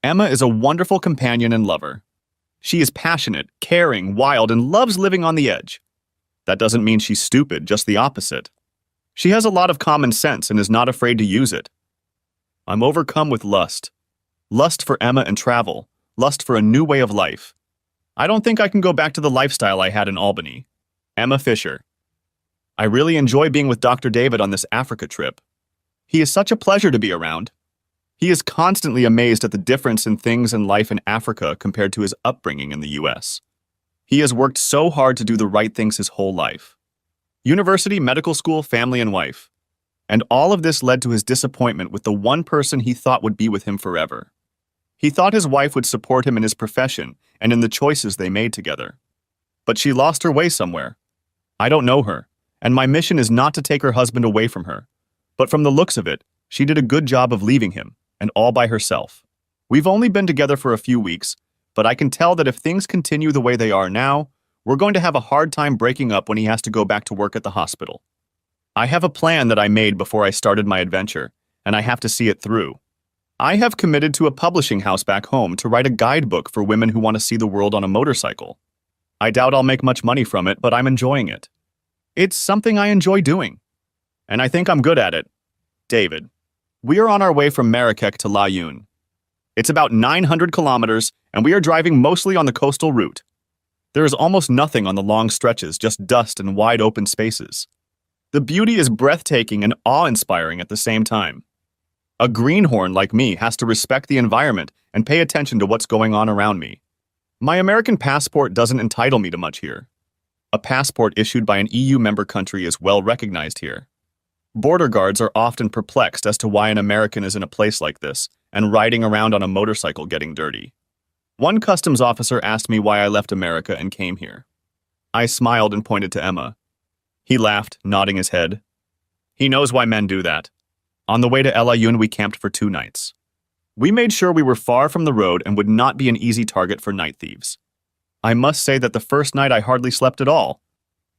Emma is a wonderful companion and lover. She is passionate, caring, wild, and loves living on the edge. That doesn't mean she's stupid, just the opposite. She has a lot of common sense and is not afraid to use it. I'm overcome with lust. Lust for Emma and travel. Lust for a new way of life. I don't think I can go back to the lifestyle I had in Albany. Emma Fisher. I really enjoy being with Dr. David on this Africa trip. He is such a pleasure to be around. He is constantly amazed at the difference in things and life in Africa compared to his upbringing in the US. He has worked so hard to do the right things his whole life. University, medical school, family, and wife. And all of this led to his disappointment with the one person he thought would be with him forever. He thought his wife would support him in his profession and in the choices they made together. But she lost her way somewhere. I don't know her, and my mission is not to take her husband away from her. But from the looks of it, she did a good job of leaving him, and all by herself. We've only been together for a few weeks, but I can tell that if things continue the way they are now, we're going to have a hard time breaking up when he has to go back to work at the hospital. I have a plan that I made before I started my adventure, and I have to see it through. I have committed to a publishing house back home to write a guidebook for women who want to see the world on a motorcycle. I doubt I'll make much money from it, but I'm enjoying it. It's something I enjoy doing. And I think I'm good at it. David. We are on our way from Marrakech to Laayoune. It's about 900 kilometers, and we are driving mostly on the coastal route. There is almost nothing on the long stretches, just dust and wide open spaces. The beauty is breathtaking and awe-inspiring at the same time. A greenhorn like me has to respect the environment and pay attention to what's going on around me. My American passport doesn't entitle me to much here. A passport issued by an EU member country is well recognized here. Border guards are often perplexed as to why an American is in a place like this and riding around on a motorcycle getting dirty. One customs officer asked me why I left America and came here. I smiled and pointed to Emma. He laughed, nodding his head. He knows why men do that. On the way to El Ayoun, we camped for 2 nights. We made sure we were far from the road and would not be an easy target for night thieves. I must say that the first night I hardly slept at all.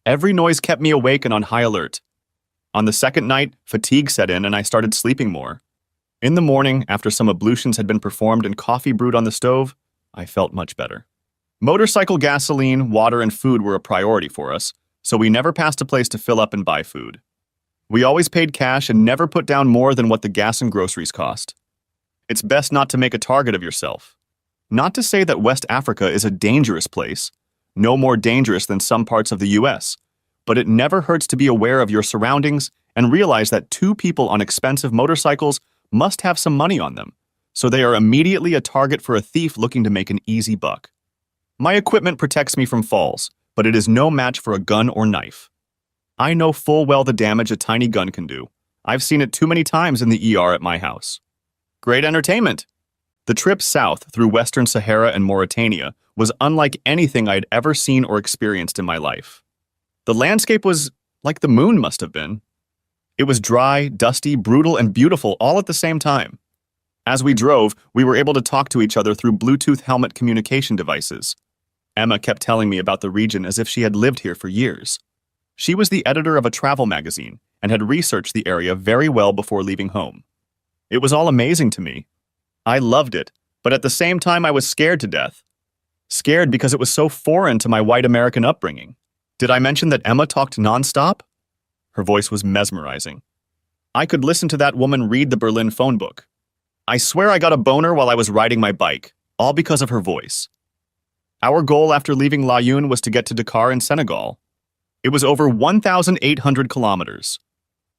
Every noise kept me awake and on high alert. On the second night, fatigue set in and I started sleeping more. In the morning, after some ablutions had been performed and coffee brewed on the stove, I felt much better. Motorcycle gasoline, water, and food were a priority for us, so we never passed a place to fill up and buy food. We always paid cash and never put down more than what the gas and groceries cost. It's best not to make a target of yourself. Not to say that West Africa is a dangerous place, no more dangerous than some parts of the US, but it never hurts to be aware of your surroundings and realize that 2 people on expensive motorcycles must have some money on them, so they are immediately a target for a thief looking to make an easy buck. My equipment protects me from falls, but it is no match for a gun or knife. I know full well the damage a tiny gun can do. I've seen it too many times in the ER at my house. Great entertainment! The trip south through Western Sahara and Mauritania was unlike anything I'd ever seen or experienced in my life. The landscape was like the moon must have been. It was dry, dusty, brutal, and beautiful all at the same time. As we drove, we were able to talk to each other through Bluetooth helmet communication devices. Emma kept telling me about the region as if she had lived here for years. She was the editor of a travel magazine, and had researched the area very well before leaving home. It was all amazing to me. I loved it, but at the same time I was scared to death. Scared because it was so foreign to my white American upbringing. Did I mention that Emma talked nonstop? Her voice was mesmerizing. I could listen to that woman read the Berlin phone book. I swear I got a boner while I was riding my bike, all because of her voice. Our goal after leaving Laayoune was to get to Dakar in Senegal. It was over 1,800 kilometers.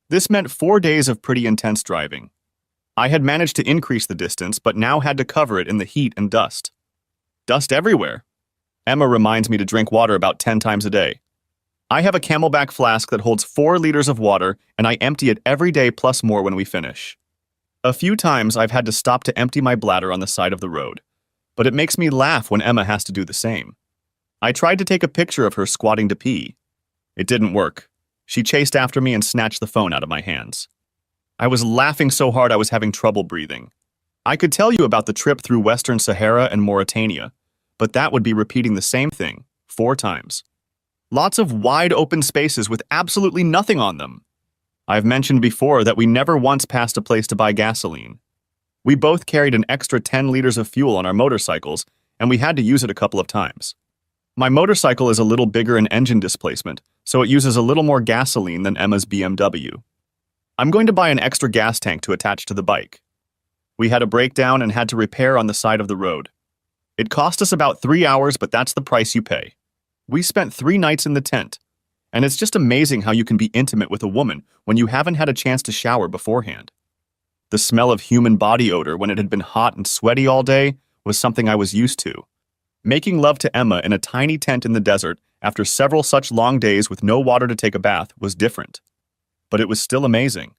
This meant 4 days of pretty intense driving. I had managed to increase the distance, but now had to cover it in the heat and dust. Dust everywhere. Emma reminds me to drink water about 10 times a day. I have a Camelback flask that holds 4 liters of water, and I empty it every day plus more when we finish. A few times I've had to stop to empty my bladder on the side of the road, but it makes me laugh when Emma has to do the same. I tried to take a picture of her squatting to pee. It didn't work. She chased after me and snatched the phone out of my hands. I was laughing so hard I was having trouble breathing. I could tell you about the trip through Western Sahara and Mauritania, but that would be repeating the same thing 4 times. Lots of wide open spaces with absolutely nothing on them. I've mentioned before that we never once passed a place to buy gasoline. We both carried an extra 10 liters of fuel on our motorcycles, and we had to use it a couple of times. My motorcycle is a little bigger in engine displacement, so it uses a little more gasoline than Emma's BMW. I'm going to buy an extra gas tank to attach to the bike. We had a breakdown and had to repair on the side of the road. It cost us about 3 hours, but that's the price you pay. We spent 3 nights in the tent, and it's just amazing how you can be intimate with a woman when you haven't had a chance to shower beforehand. The smell of human body odor when it had been hot and sweaty all day was something I was used to. Making love to Emma in a tiny tent in the desert after several such long days with no water to take a bath was different. But it was still amazing.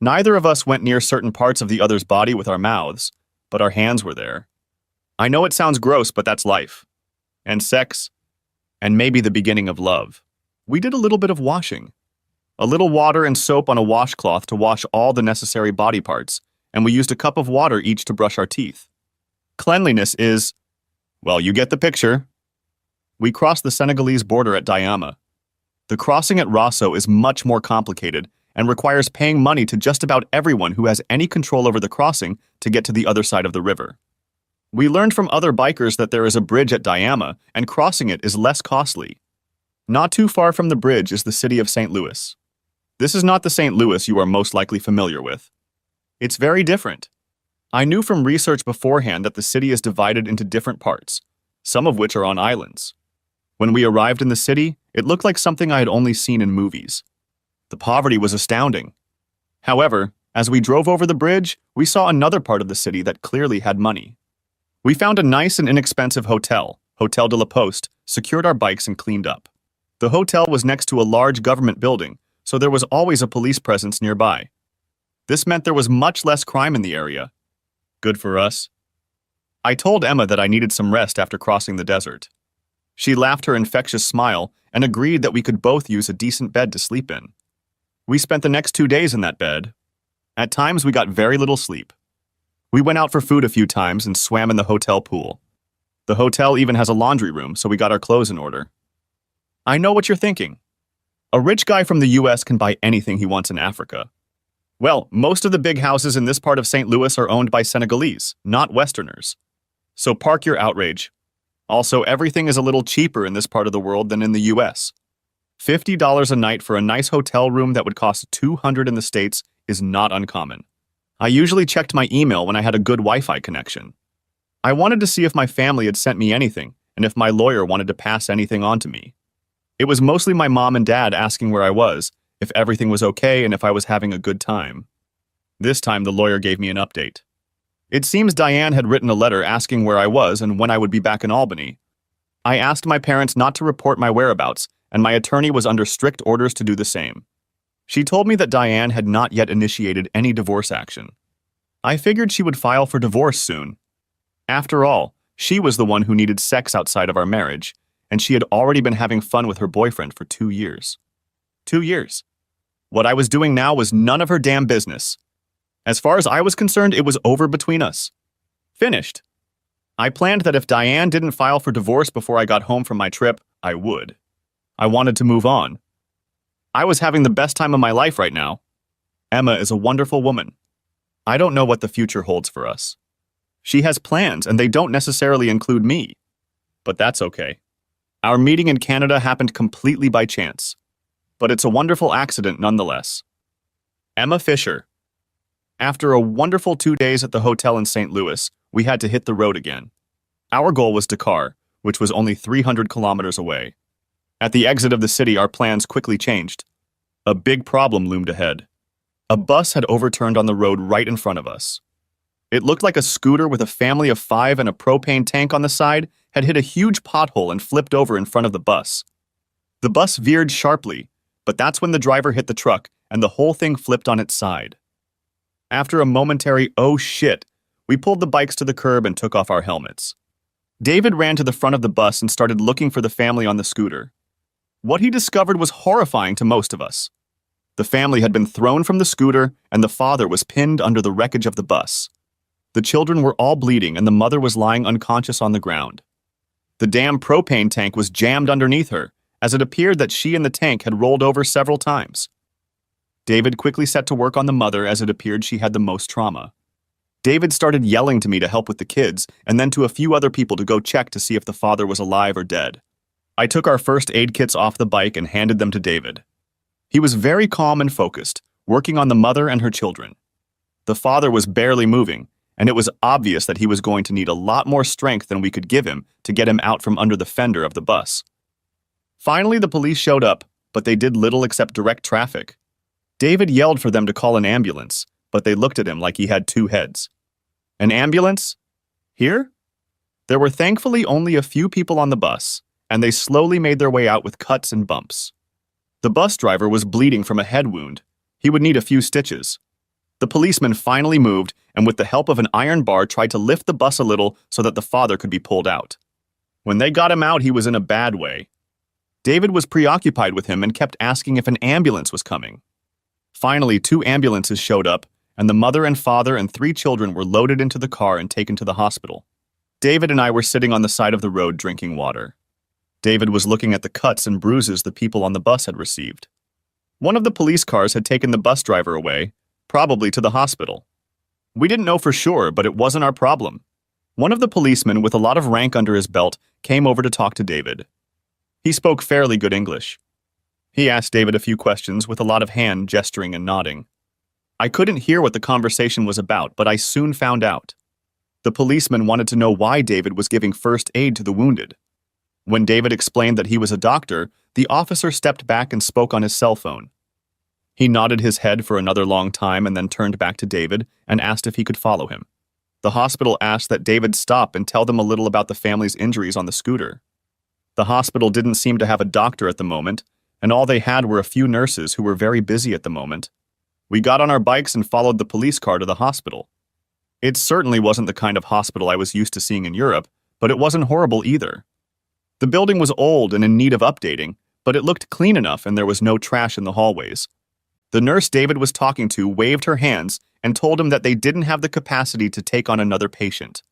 Neither of us went near certain parts of the other's body with our mouths, but our hands were there. I know it sounds gross, but that's life. And sex. And maybe the beginning of love. We did a little bit of washing. A little water and soap on a washcloth to wash all the necessary body parts, and we used a cup of water each to brush our teeth. Cleanliness is, well, you get the picture. We crossed the Senegalese border at Diama. The crossing at Rosso is much more complicated and requires paying money to just about everyone who has any control over the crossing to get to the other side of the river. We learned from other bikers that there is a bridge at Diama, and crossing it is less costly. Not too far from the bridge is the city of St. Louis. This is not the St. Louis you are most likely familiar with. It's very different. I knew from research beforehand that the city is divided into different parts, some of which are on islands. When we arrived in the city, it looked like something I had only seen in movies. The poverty was astounding. However, as we drove over the bridge, we saw another part of the city that clearly had money. We found a nice and inexpensive hotel, Hotel de la Poste, secured our bikes and cleaned up. The hotel was next to a large government building, so there was always a police presence nearby. This meant there was much less crime in the area. Good for us. I told Emma that I needed some rest after crossing the desert. She laughed her infectious smile and agreed that we could both use a decent bed to sleep in. We spent the next 2 days in that bed. At times we got very little sleep. We went out for food a few times and swam in the hotel pool. The hotel even has a laundry room, so we got our clothes in order. I know what you're thinking. A rich guy from the US can buy anything he wants in Africa. Well, most of the big houses in this part of St. Louis are owned by Senegalese, not Westerners. So park your outrage. Also, everything is a little cheaper in this part of the world than in the US. $50 a night for a nice hotel room that would cost $200 in the States is not uncommon. I usually checked my email when I had a good Wi-Fi connection. I wanted to see if my family had sent me anything and if my lawyer wanted to pass anything on to me. It was mostly my mom and dad asking where I was, if everything was okay, and if I was having a good time. This time the lawyer gave me an update. It seems Diane had written a letter asking where I was and when I would be back in Albany. I asked my parents not to report my whereabouts, and my attorney was under strict orders to do the same. She told me that Diane had not yet initiated any divorce action. I figured she would file for divorce soon. After all, she was the one who needed sex outside of our marriage, and she had already been having fun with her boyfriend for 2 years. 2 years. What I was doing now was none of her damn business. As far as I was concerned, it was over between us. Finished. I planned that if Diane didn't file for divorce before I got home from my trip, I would. I wanted to move on. I was having the best time of my life right now. Emma is a wonderful woman. I don't know what the future holds for us. She has plans, and they don't necessarily include me. But that's okay. Our meeting in Canada happened completely by chance. But it's a wonderful accident nonetheless. Emma Fisher. After a wonderful 2 days at the hotel in St. Louis, we had to hit the road again. Our goal was Dakar, which was only 300 kilometers away. At the exit of the city, our plans quickly changed. A big problem loomed ahead. A bus had overturned on the road right in front of us. It looked like a scooter with a family of 5 and a propane tank on the side had hit a huge pothole and flipped over in front of the bus. The bus veered sharply, but that's when the driver hit the truck and the whole thing flipped on its side. After a momentary "oh shit," we pulled the bikes to the curb and took off our helmets. David ran to the front of the bus and started looking for the family on the scooter. What he discovered was horrifying to most of us. The family had been thrown from the scooter and the father was pinned under the wreckage of the bus. The children were all bleeding and the mother was lying unconscious on the ground. The damn propane tank was jammed underneath her, as it appeared that she and the tank had rolled over several times. David quickly set to work on the mother as it appeared she had the most trauma. David started yelling to me to help with the kids and then to a few other people to go check to see if the father was alive or dead. I took our first aid kits off the bike and handed them to David. He was very calm and focused, working on the mother and her children. The father was barely moving, and it was obvious that he was going to need a lot more strength than we could give him to get him out from under the fender of the bus. Finally, the police showed up, but they did little except direct traffic. David yelled for them to call an ambulance, but they looked at him like he had 2 heads. An ambulance? Here? There were thankfully only a few people on the bus, and they slowly made their way out with cuts and bumps. The bus driver was bleeding from a head wound. He would need a few stitches. The policeman finally moved, and with the help of an iron bar tried to lift the bus a little so that the father could be pulled out. When they got him out, he was in a bad way. David was preoccupied with him and kept asking if an ambulance was coming. Finally, 2 ambulances showed up, and the mother and father and 3 children were loaded into the car and taken to the hospital. David and I were sitting on the side of the road drinking water. David was looking at the cuts and bruises the people on the bus had received. One of the police cars had taken the bus driver away, probably to the hospital. We didn't know for sure, but it wasn't our problem. One of the policemen with a lot of rank under his belt came over to talk to David. He spoke fairly good English. He asked David a few questions with a lot of hand gesturing and nodding. I couldn't hear what the conversation was about, but I soon found out. The policeman wanted to know why David was giving first aid to the wounded. When David explained that he was a doctor, the officer stepped back and spoke on his cell phone. He nodded his head for another long time and then turned back to David and asked if he could follow him. The hospital asked that David stop and tell them a little about the family's injuries on the scooter. The hospital didn't seem to have a doctor at the moment, and all they had were a few nurses who were very busy at the moment. We got on our bikes and followed the police car to the hospital. It certainly wasn't the kind of hospital I was used to seeing in Europe, but it wasn't horrible either. The building was old and in need of updating, but it looked clean enough and there was no trash in the hallways. The nurse David was talking to waved her hands and told him that they didn't have the capacity to take on another patient.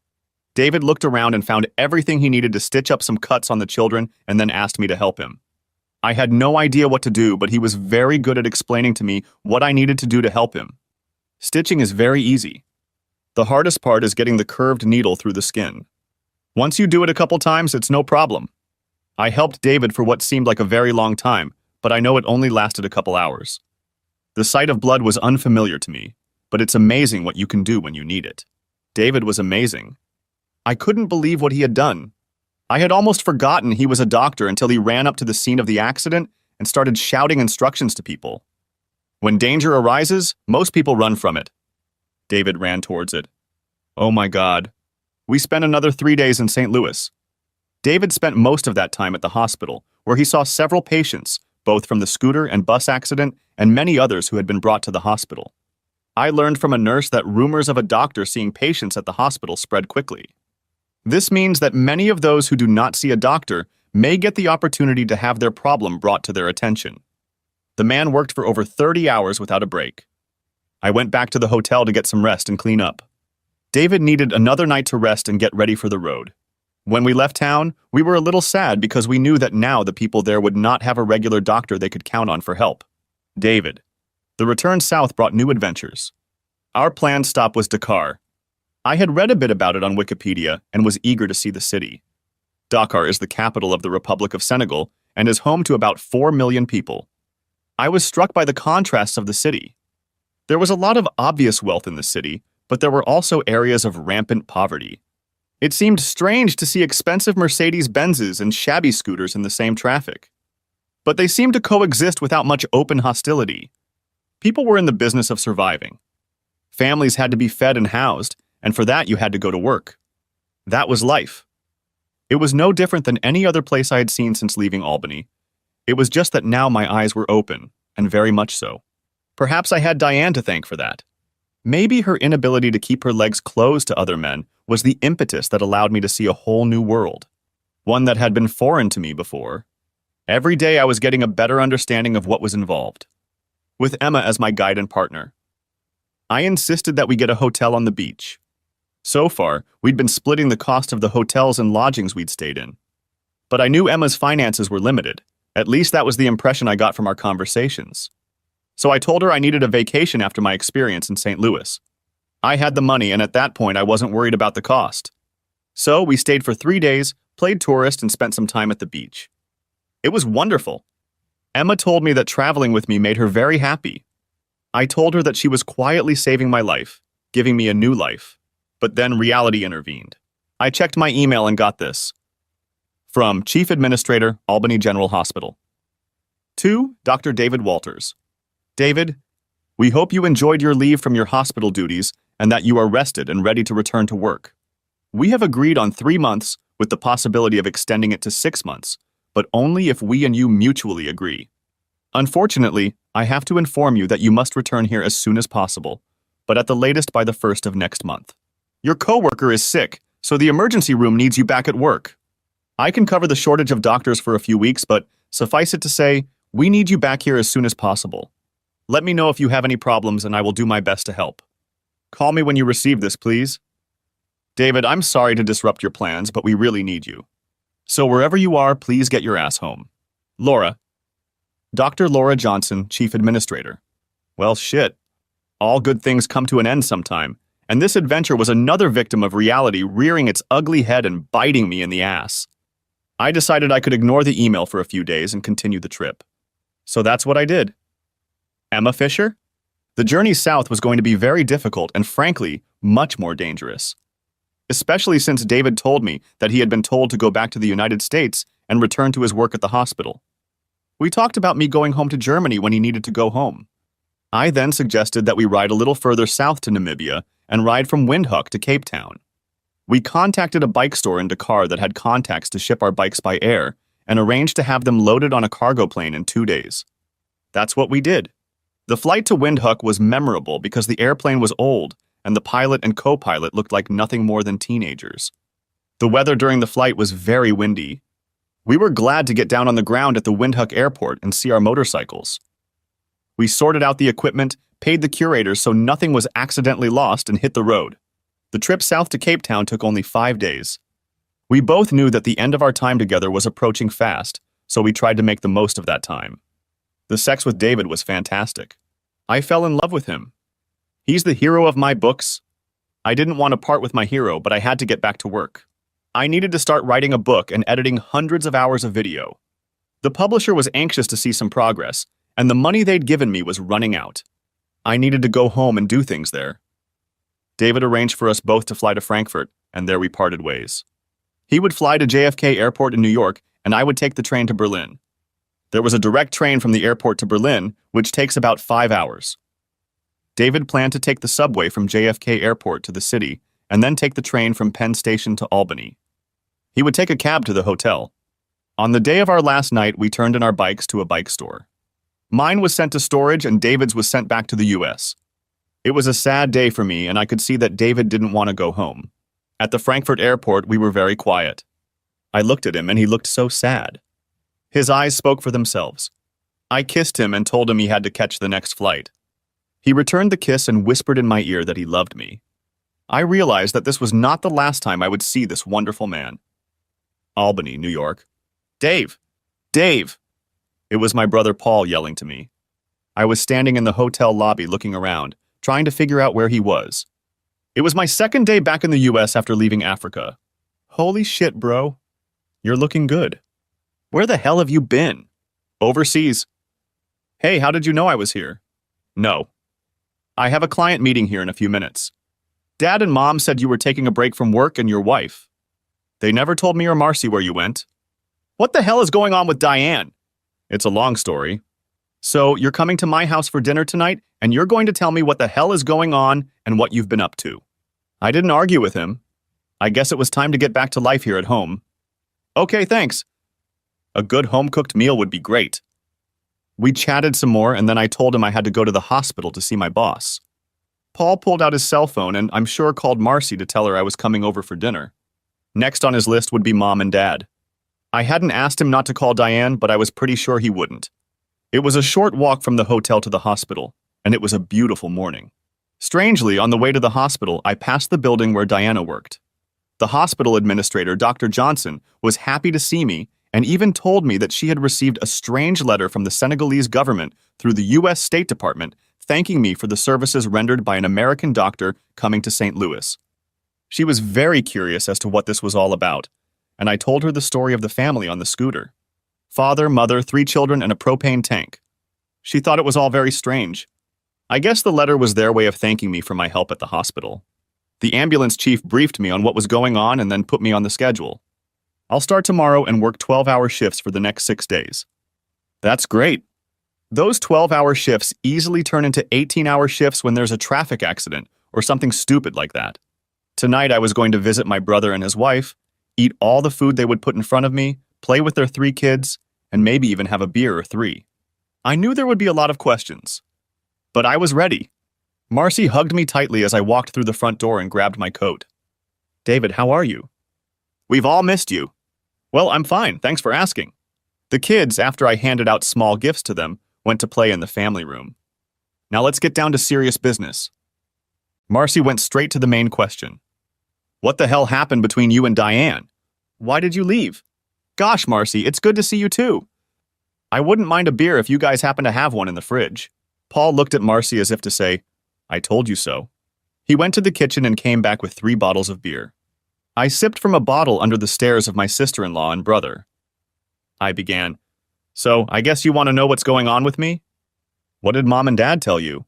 David looked around and found everything he needed to stitch up some cuts on the children and then asked me to help him. I had no idea what to do, but he was very good at explaining to me what I needed to do to help him. Stitching is very easy. The hardest part is getting the curved needle through the skin. Once you do it a couple times, it's no problem. I helped David for what seemed like a very long time, but I know it only lasted a couple hours. The sight of blood was unfamiliar to me, but it's amazing what you can do when you need it. David was amazing. I couldn't believe what he had done. I had almost forgotten he was a doctor until he ran up to the scene of the accident and started shouting instructions to people. When danger arises, most people run from it. David ran towards it. Oh my God. We spent another 3 days in St. Louis. David spent most of that time at the hospital, where he saw several patients, both from the scooter and bus accident, and many others who had been brought to the hospital. I learned from a nurse that rumors of a doctor seeing patients at the hospital spread quickly. This means that many of those who do not see a doctor may get the opportunity to have their problem brought to their attention. The man worked for over 30 hours without a break. I went back to the hotel to get some rest and clean up. David needed another night to rest and get ready for the road. When we left town, we were a little sad because we knew that now the people there would not have a regular doctor they could count on for help. David. The return south brought new adventures. Our planned stop was Dakar. I had read a bit about it on Wikipedia and was eager to see the city. Dakar is the capital of the Republic of Senegal and is home to about 4 million people. I was struck by the contrasts of the city. There was a lot of obvious wealth in the city, but there were also areas of rampant poverty. It seemed strange to see expensive Mercedes-Benzes and shabby scooters in the same traffic. But they seemed to coexist without much open hostility. People were in the business of surviving. Families had to be fed and housed, and for that you had to go to work. That was life. It was no different than any other place I had seen since leaving Albany. It was just that now my eyes were open, and very much so. Perhaps I had Diane to thank for that. Maybe her inability to keep her legs closed to other men was the impetus that allowed me to see a whole new world, one that had been foreign to me before. Every day I was getting a better understanding of what was involved. With Emma as my guide and partner, I insisted that we get a hotel on the beach. So far, we'd been splitting the cost of the hotels and lodgings we'd stayed in. But I knew Emma's finances were limited. At least that was the impression I got from our conversations. So I told her I needed a vacation after my experience in St. Louis. I had the money, and at that point I wasn't worried about the cost. So we stayed for 3 days, played tourist, and spent some time at the beach. It was wonderful. Emma told me that traveling with me made her very happy. I told her that she was quietly saving my life, giving me a new life. But then reality intervened. I checked my email and got this. From Chief Administrator, Albany General Hospital. To Dr. David Walters. David, we hope you enjoyed your leave from your hospital duties and that you are rested and ready to return to work. We have agreed on 3 months with the possibility of extending it to 6 months, but only if we and you mutually agree. Unfortunately, I have to inform you that you must return here as soon as possible, but at the latest by the 1st of next month. Your coworker is sick, so the emergency room needs you back at work. I can cover the shortage of doctors for a few weeks, but suffice it to say, we need you back here as soon as possible. Let me know if you have any problems and I will do my best to help. Call me when you receive this, please. David, I'm sorry to disrupt your plans, but we really need you. So wherever you are, please get your ass home. Laura. Dr. Laura Johnson, Chief Administrator. Well, shit. All good things come to an end sometime, and this adventure was another victim of reality rearing its ugly head and biting me in the ass. I decided I could ignore the email for a few days and continue the trip. So that's what I did. Emma Fisher? The journey south was going to be very difficult and, frankly, much more dangerous. Especially since David told me that he had been told to go back to the United States and return to his work at the hospital. We talked about me going home to Germany when he needed to go home. I then suggested that we ride a little further south to Namibia and ride from Windhoek to Cape Town. We contacted a bike store in Dakar that had contacts to ship our bikes by air and arranged to have them loaded on a cargo plane in 2 days. That's what we did. The flight to Windhoek was memorable because the airplane was old and the pilot and co-pilot looked like nothing more than teenagers. The weather during the flight was very windy. We were glad to get down on the ground at the Windhoek airport and see our motorcycles. We sorted out the equipment, paid the curators so nothing was accidentally lost, and hit the road. The trip south to Cape Town took only 5 days. We both knew that the end of our time together was approaching fast, so we tried to make the most of that time. The sex with David was fantastic. I fell in love with him. He's the hero of my books. I didn't want to part with my hero, but I had to get back to work. I needed to start writing a book and editing hundreds of hours of video. The publisher was anxious to see some progress, and the money they'd given me was running out. I needed to go home and do things there. David arranged for us both to fly to Frankfurt, and there we parted ways. He would fly to JFK Airport in New York, and I would take the train to Berlin. There was a direct train from the airport to Berlin, which takes about 5 hours. David planned to take the subway from JFK Airport to the city, and then take the train from Penn Station to Albany. He would take a cab to the hotel. On the day of our last night, we turned in our bikes to a bike store. Mine was sent to storage, and David's was sent back to the U.S. It was a sad day for me, and I could see that David didn't want to go home. At the Frankfurt airport, we were very quiet. I looked at him, and he looked so sad. His eyes spoke for themselves. I kissed him and told him he had to catch the next flight. He returned the kiss and whispered in my ear that he loved me. I realized that this was not the last time I would see this wonderful man. Albany, New York. Dave! Dave! It was my brother Paul yelling to me. I was standing in the hotel lobby looking around, trying to figure out where he was. It was my second day back in the US after leaving Africa. Holy shit, bro. You're looking good. Where the hell have you been? Overseas. Hey, how did you know I was here? No. I have a client meeting here in a few minutes. Dad and Mom said you were taking a break from work and your wife. They never told me or Marcy where you went. What the hell is going on with Diane? It's a long story. So, you're coming to my house for dinner tonight, and you're going to tell me what the hell is going on and what you've been up to. I didn't argue with him. I guess it was time to get back to life here at home. Okay, thanks. A good home-cooked meal would be great. We chatted some more, and then I told him I had to go to the hospital to see my boss. Paul pulled out his cell phone and I'm sure called Marcy to tell her I was coming over for dinner. Next on his list would be Mom and Dad. I hadn't asked him not to call Diane, but I was pretty sure he wouldn't. It was a short walk from the hotel to the hospital, and it was a beautiful morning. Strangely, on the way to the hospital, I passed the building where Diana worked. The hospital administrator, Dr. Johnson, was happy to see me and even told me that she had received a strange letter from the Senegalese government through the U.S. State Department thanking me for the services rendered by an American doctor coming to St. Louis. She was very curious as to what this was all about, and I told her the story of the family on the scooter. Father, mother, 3 children, and a propane tank. She thought it was all very strange. I guess the letter was their way of thanking me for my help at the hospital. The ambulance chief briefed me on what was going on and then put me on the schedule. I'll start tomorrow and work 12-hour shifts for the next 6 days. That's great. Those 12-hour shifts easily turn into 18-hour shifts when there's a traffic accident or something stupid like that. Tonight I was going to visit my brother and his wife, eat all the food they would put in front of me, play with their 3 kids, and maybe even have a beer or 3. I knew there would be a lot of questions. But I was ready. Marcy hugged me tightly as I walked through the front door and grabbed my coat. David, how are you? We've all missed you. Well, I'm fine, thanks for asking. The kids, after I handed out small gifts to them, went to play in the family room. Now let's get down to serious business. Marcy went straight to the main question. What the hell happened between you and Diane? Why did you leave? Gosh, Marcy, it's good to see you too. I wouldn't mind a beer if you guys happen to have one in the fridge. Paul looked at Marcy as if to say, I told you so. He went to the kitchen and came back with 3 bottles of beer. I sipped from a bottle under the stares of my sister-in-law and brother. I began, So, I guess you want to know what's going on with me? What did Mom and Dad tell you?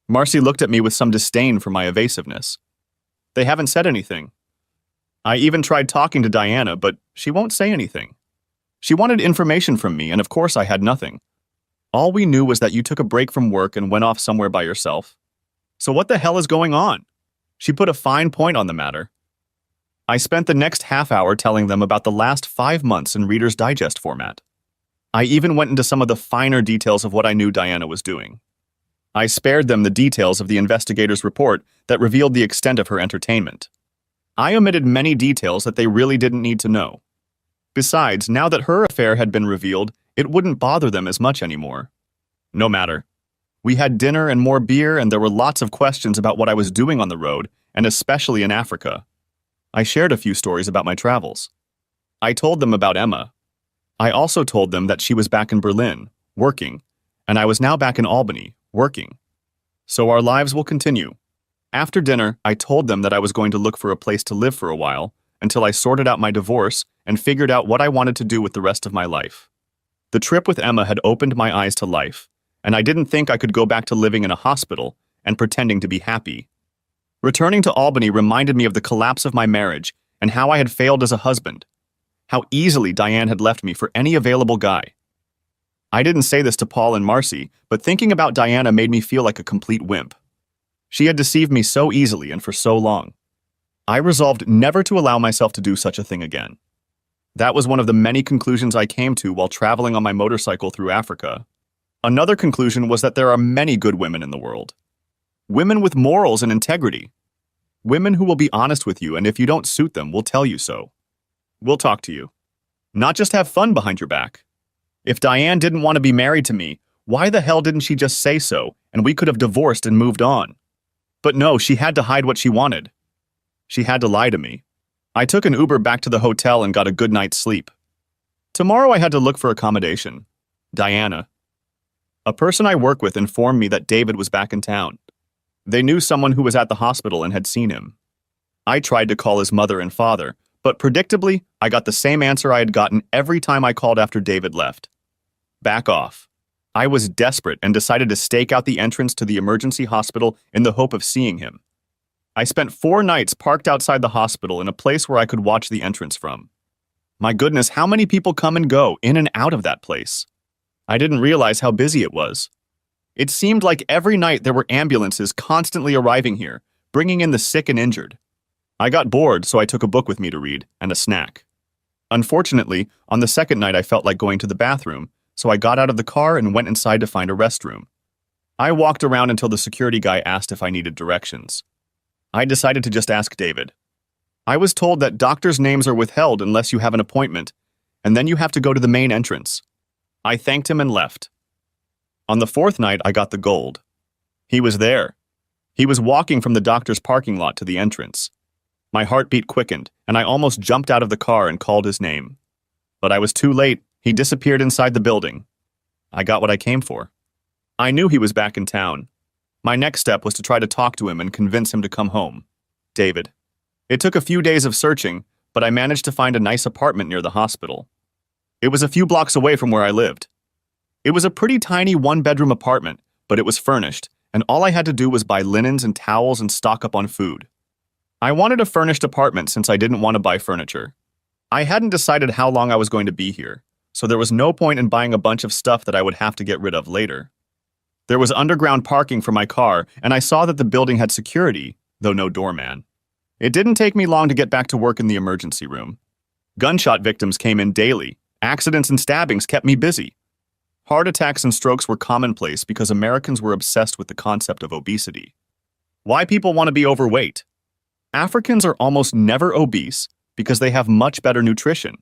Marcy looked at me with some disdain for my evasiveness. They haven't said anything. I even tried talking to Diana, but she won't say anything. She wanted information from me, and of course I had nothing. All we knew was that you took a break from work and went off somewhere by yourself. So what the hell is going on? She put a fine point on the matter. I spent the next half hour telling them about the last 5 months in Reader's Digest format. I even went into some of the finer details of what I knew Diana was doing. I spared them the details of the investigator's report that revealed the extent of her entertainment. I omitted many details that they really didn't need to know. Besides, now that her affair had been revealed, it wouldn't bother them as much anymore. No matter. We had dinner and more beer, and there were lots of questions about what I was doing on the road, and especially in Africa. I shared a few stories about my travels. I told them about Emma. I also told them that she was back in Berlin, working, and I was now back in Albany, working. So our lives will continue. After dinner, I told them that I was going to look for a place to live for a while until I sorted out my divorce and figured out what I wanted to do with the rest of my life. The trip with Emma had opened my eyes to life, and I didn't think I could go back to living in a hospital and pretending to be happy. Returning to Albany reminded me of the collapse of my marriage and how I had failed as a husband, how easily Diane had left me for any available guy. I didn't say this to Paul and Marcy, but thinking about Diana made me feel like a complete wimp. She had deceived me so easily and for so long. I resolved never to allow myself to do such a thing again. That was one of the many conclusions I came to while traveling on my motorcycle through Africa. Another conclusion was that there are many good women in the world. Women with morals and integrity. Women who will be honest with you, and if you don't suit them, will tell you so. We'll talk to you. Not just have fun behind your back. If Diane didn't want to be married to me, why the hell didn't she just say so, and we could have divorced and moved on? But no, she had to hide what she wanted. She had to lie to me. I took an Uber back to the hotel and got a good night's sleep. Tomorrow I had to look for accommodation. Diana. A person I work with informed me that David was back in town. They knew someone who was at the hospital and had seen him. I tried to call his mother and father, but predictably, I got the same answer I had gotten every time I called after David left. Back off. I was desperate and decided to stake out the entrance to the emergency hospital in the hope of seeing him. I spent 4 nights parked outside the hospital in a place where I could watch the entrance from. My goodness, how many people come and go in and out of that place? I didn't realize how busy it was. It seemed like every night there were ambulances constantly arriving here, bringing in the sick and injured. I got bored, so I took a book with me to read and a snack. Unfortunately, on the second night I felt like going to the bathroom, so I got out of the car and went inside to find a restroom. I walked around until the security guy asked if I needed directions. I decided to just ask David. I was told that doctors' names are withheld unless you have an appointment, and then you have to go to the main entrance. I thanked him and left. On the 4th night, I got the gold. He was there. He was walking from the doctor's parking lot to the entrance. My heartbeat quickened, and I almost jumped out of the car and called his name. But I was too late. He disappeared inside the building. I got what I came for. I knew he was back in town. My next step was to try to talk to him and convince him to come home. David. It took a few days of searching, but I managed to find a nice apartment near the hospital. It was a few blocks away from where I lived. It was a pretty tiny 1-bedroom apartment, but it was furnished, and all I had to do was buy linens and towels and stock up on food. I wanted a furnished apartment since I didn't want to buy furniture. I hadn't decided how long I was going to be here, so there was no point in buying a bunch of stuff that I would have to get rid of later. There was underground parking for my car, and I saw that the building had security, though no doorman. It didn't take me long to get back to work in the emergency room. Gunshot victims came in daily. Accidents and stabbings kept me busy. Heart attacks and strokes were commonplace because Americans were obsessed with the concept of obesity. Why people want to be overweight? Africans are almost never obese because they have much better nutrition.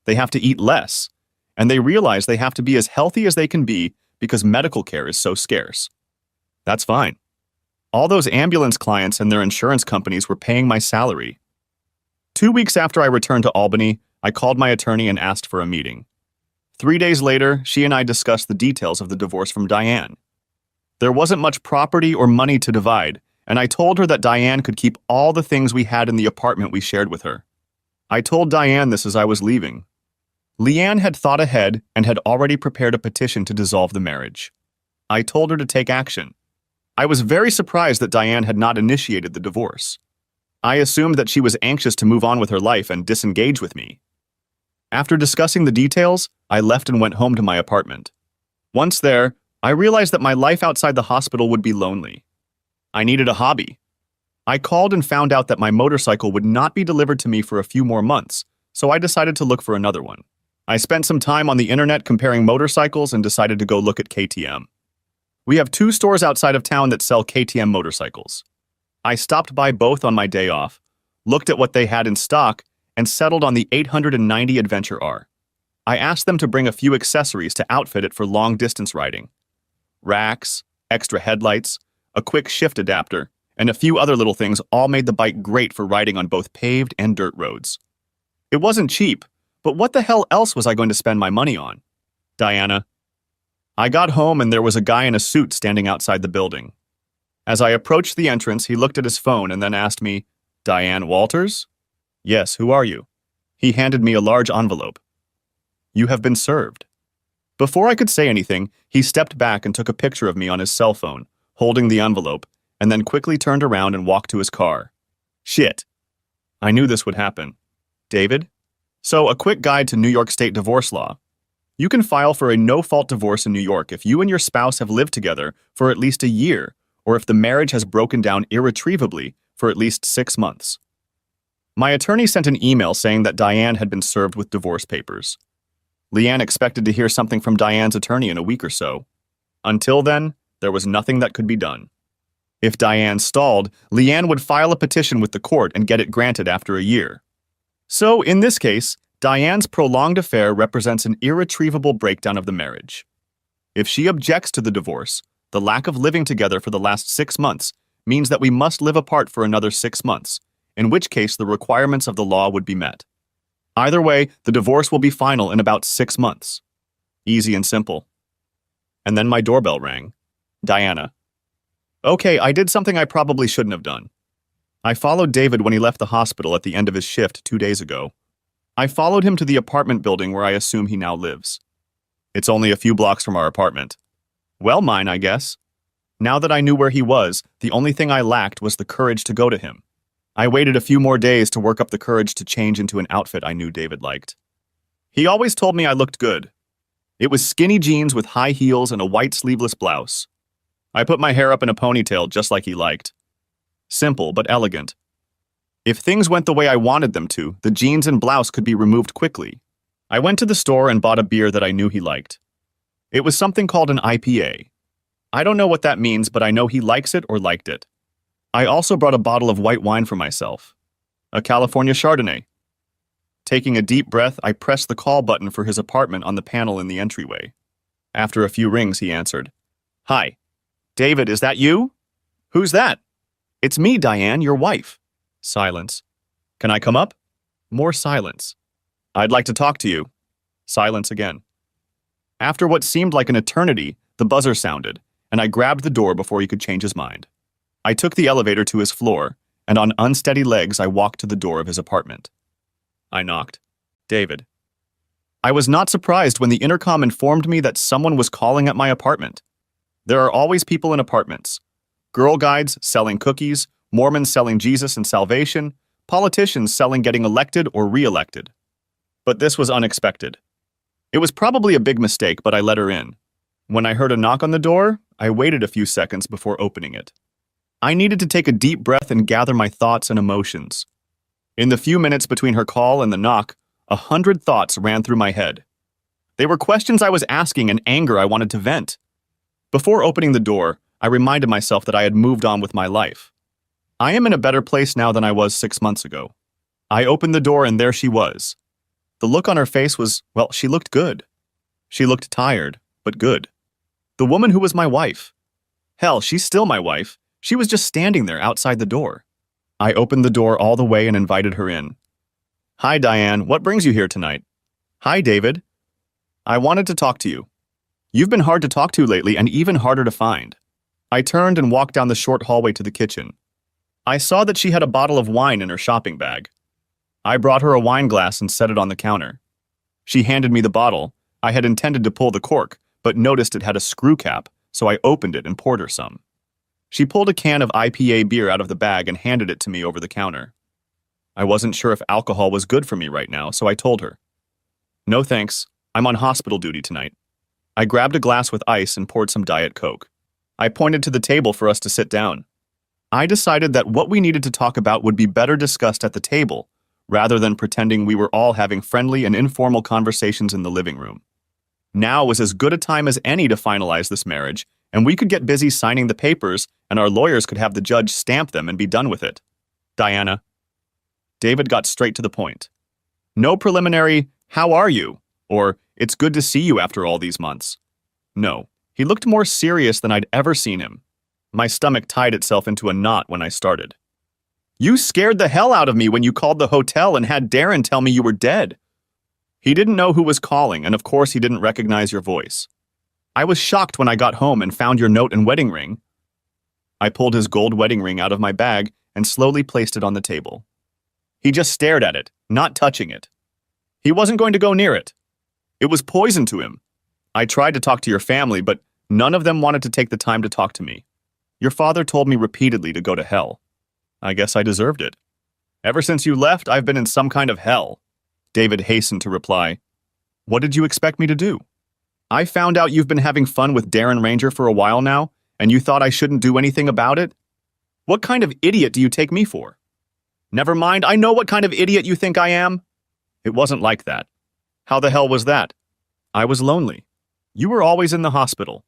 They have to eat less, and they realize they have to be as healthy as they can be because medical care is so scarce. That's fine. All those ambulance clients and their insurance companies were paying my salary. 2 weeks after I returned to Albany, I called my attorney and asked for a meeting. 3 days later, she and I discussed the details of the divorce from Diane. There wasn't much property or money to divide, and I told her that Diane could keep all the things we had in the apartment we shared with her. I told Diane this as I was leaving. Leanne had thought ahead and had already prepared a petition to dissolve the marriage. I told her to take action. I was very surprised that Diane had not initiated the divorce. I assumed that she was anxious to move on with her life and disengage with me. After discussing the details, I left and went home to my apartment. Once there, I realized that my life outside the hospital would be lonely. I needed a hobby. I called and found out that my motorcycle would not be delivered to me for a few more months, so I decided to look for another one. I spent some time on the internet comparing motorcycles and decided to go look at KTM. We have 2 stores outside of town that sell KTM motorcycles. I stopped by both on my day off, looked at what they had in stock, and settled on the 890 Adventure R. I asked them to bring a few accessories to outfit it for long-distance riding. Racks, extra headlights, a quick shift adapter, and a few other little things all made the bike great for riding on both paved and dirt roads. It wasn't cheap, but what the hell else was I going to spend my money on? Diana. I got home and there was a guy in a suit standing outside the building. As I approached the entrance, he looked at his phone and then asked me, "Diane Walters?" "Yes, who are you?" He handed me a large envelope. "You have been served." Before I could say anything, he stepped back and took a picture of me on his cell phone, holding the envelope, and then quickly turned around and walked to his car. Shit. I knew this would happen. David? So, a quick guide to New York State divorce law. You can file for a no-fault divorce in New York if you and your spouse have lived together for at least a year, or if the marriage has broken down irretrievably for at least 6 months. My attorney sent an email saying that Diane had been served with divorce papers. Leanne expected to hear something from Diane's attorney in a week or so. Until then, there was nothing that could be done. If Diane stalled, Leanne would file a petition with the court and get it granted after a year. So, in this case, Diane's prolonged affair represents an irretrievable breakdown of the marriage. If she objects to the divorce, the lack of living together for the last 6 months means that we must live apart for another 6 months, in which case the requirements of the law would be met. Either way, the divorce will be final in about 6 months. Easy and simple. And then my doorbell rang. Diana. Okay, I did something I probably shouldn't have done. I followed David when he left the hospital at the end of his shift 2 days ago. I followed him to the apartment building where I assume he now lives. It's only a few blocks from our apartment. Well, mine, I guess. Now that I knew where he was, the only thing I lacked was the courage to go to him. I waited a few more days to work up the courage to change into an outfit I knew David liked. He always told me I looked good. It was skinny jeans with high heels and a white sleeveless blouse. I put my hair up in a ponytail just like he liked. Simple but elegant. If things went the way I wanted them to, the jeans and blouse could be removed quickly. I went to the store and bought a beer that I knew he liked. It was something called an IPA. I don't know what that means, but I know he likes it or liked it. I also brought a bottle of white wine for myself. A California Chardonnay. Taking a deep breath, I pressed the call button for his apartment on the panel in the entryway. After a few rings, he answered. Hi. David, is that you? Who's that? It's me, Diane, your wife. Silence. Can I come up? More silence. I'd like to talk to you. Silence again. After what seemed like an eternity, the buzzer sounded, and I grabbed the door before he could change his mind. I took the elevator to his floor, and on unsteady legs I walked to the door of his apartment. I knocked. David. I was not surprised when the intercom informed me that someone was calling at my apartment. There are always people in apartments. Girl guides selling cookies, Mormons selling Jesus and salvation, politicians selling getting elected or re-elected. But this was unexpected. It was probably a big mistake, but I let her in. When I heard a knock on the door, I waited a few seconds before opening it. I needed to take a deep breath and gather my thoughts and emotions. In the few minutes between her call and the knock, 100 thoughts ran through my head. They were questions I was asking and anger I wanted to vent. Before opening the door, I reminded myself that I had moved on with my life. I am in a better place now than I was 6 months ago. I opened the door and there she was. The look on her face was, well, she looked good. She looked tired, but good. The woman who was my wife. Hell, she's still my wife. She was just standing there outside the door. I opened the door all the way and invited her in. Hi, Diane. What brings you here tonight? Hi, David. I wanted to talk to you. You've been hard to talk to lately and even harder to find. I turned and walked down the short hallway to the kitchen. I saw that she had a bottle of wine in her shopping bag. I brought her a wine glass and set it on the counter. She handed me the bottle. I had intended to pull the cork, but noticed it had a screw cap, so I opened it and poured her some. She pulled a can of IPA beer out of the bag and handed it to me over the counter. I wasn't sure if alcohol was good for me right now, so I told her. No thanks, I'm on hospital duty tonight. I grabbed a glass with ice and poured some Diet Coke. I pointed to the table for us to sit down. I decided that what we needed to talk about would be better discussed at the table, rather than pretending we were all having friendly and informal conversations in the living room. Now was as good a time as any to finalize this marriage, and we could get busy signing the papers, and our lawyers could have the judge stamp them and be done with it. Diana. David got straight to the point. No preliminary, how are you? Or, it's good to see you after all these months. No, he looked more serious than I'd ever seen him. My stomach tied itself into a knot when I started. You scared the hell out of me when you called the hotel and had Darren tell me you were dead. He didn't know who was calling, and of course he didn't recognize your voice. I was shocked when I got home and found your note and wedding ring. I pulled his gold wedding ring out of my bag and slowly placed it on the table. He just stared at it, not touching it. He wasn't going to go near it. It was poison to him. I tried to talk to your family, but none of them wanted to take the time to talk to me. Your father told me repeatedly to go to hell. I guess I deserved it. Ever since you left, I've been in some kind of hell. David hastened to reply. What did you expect me to do? I found out you've been having fun with Darren Ranger for a while now, and you thought I shouldn't do anything about it? What kind of idiot do you take me for? Never mind, I know what kind of idiot you think I am. It wasn't like that. How the hell was that? I was lonely. You were always in the hospital.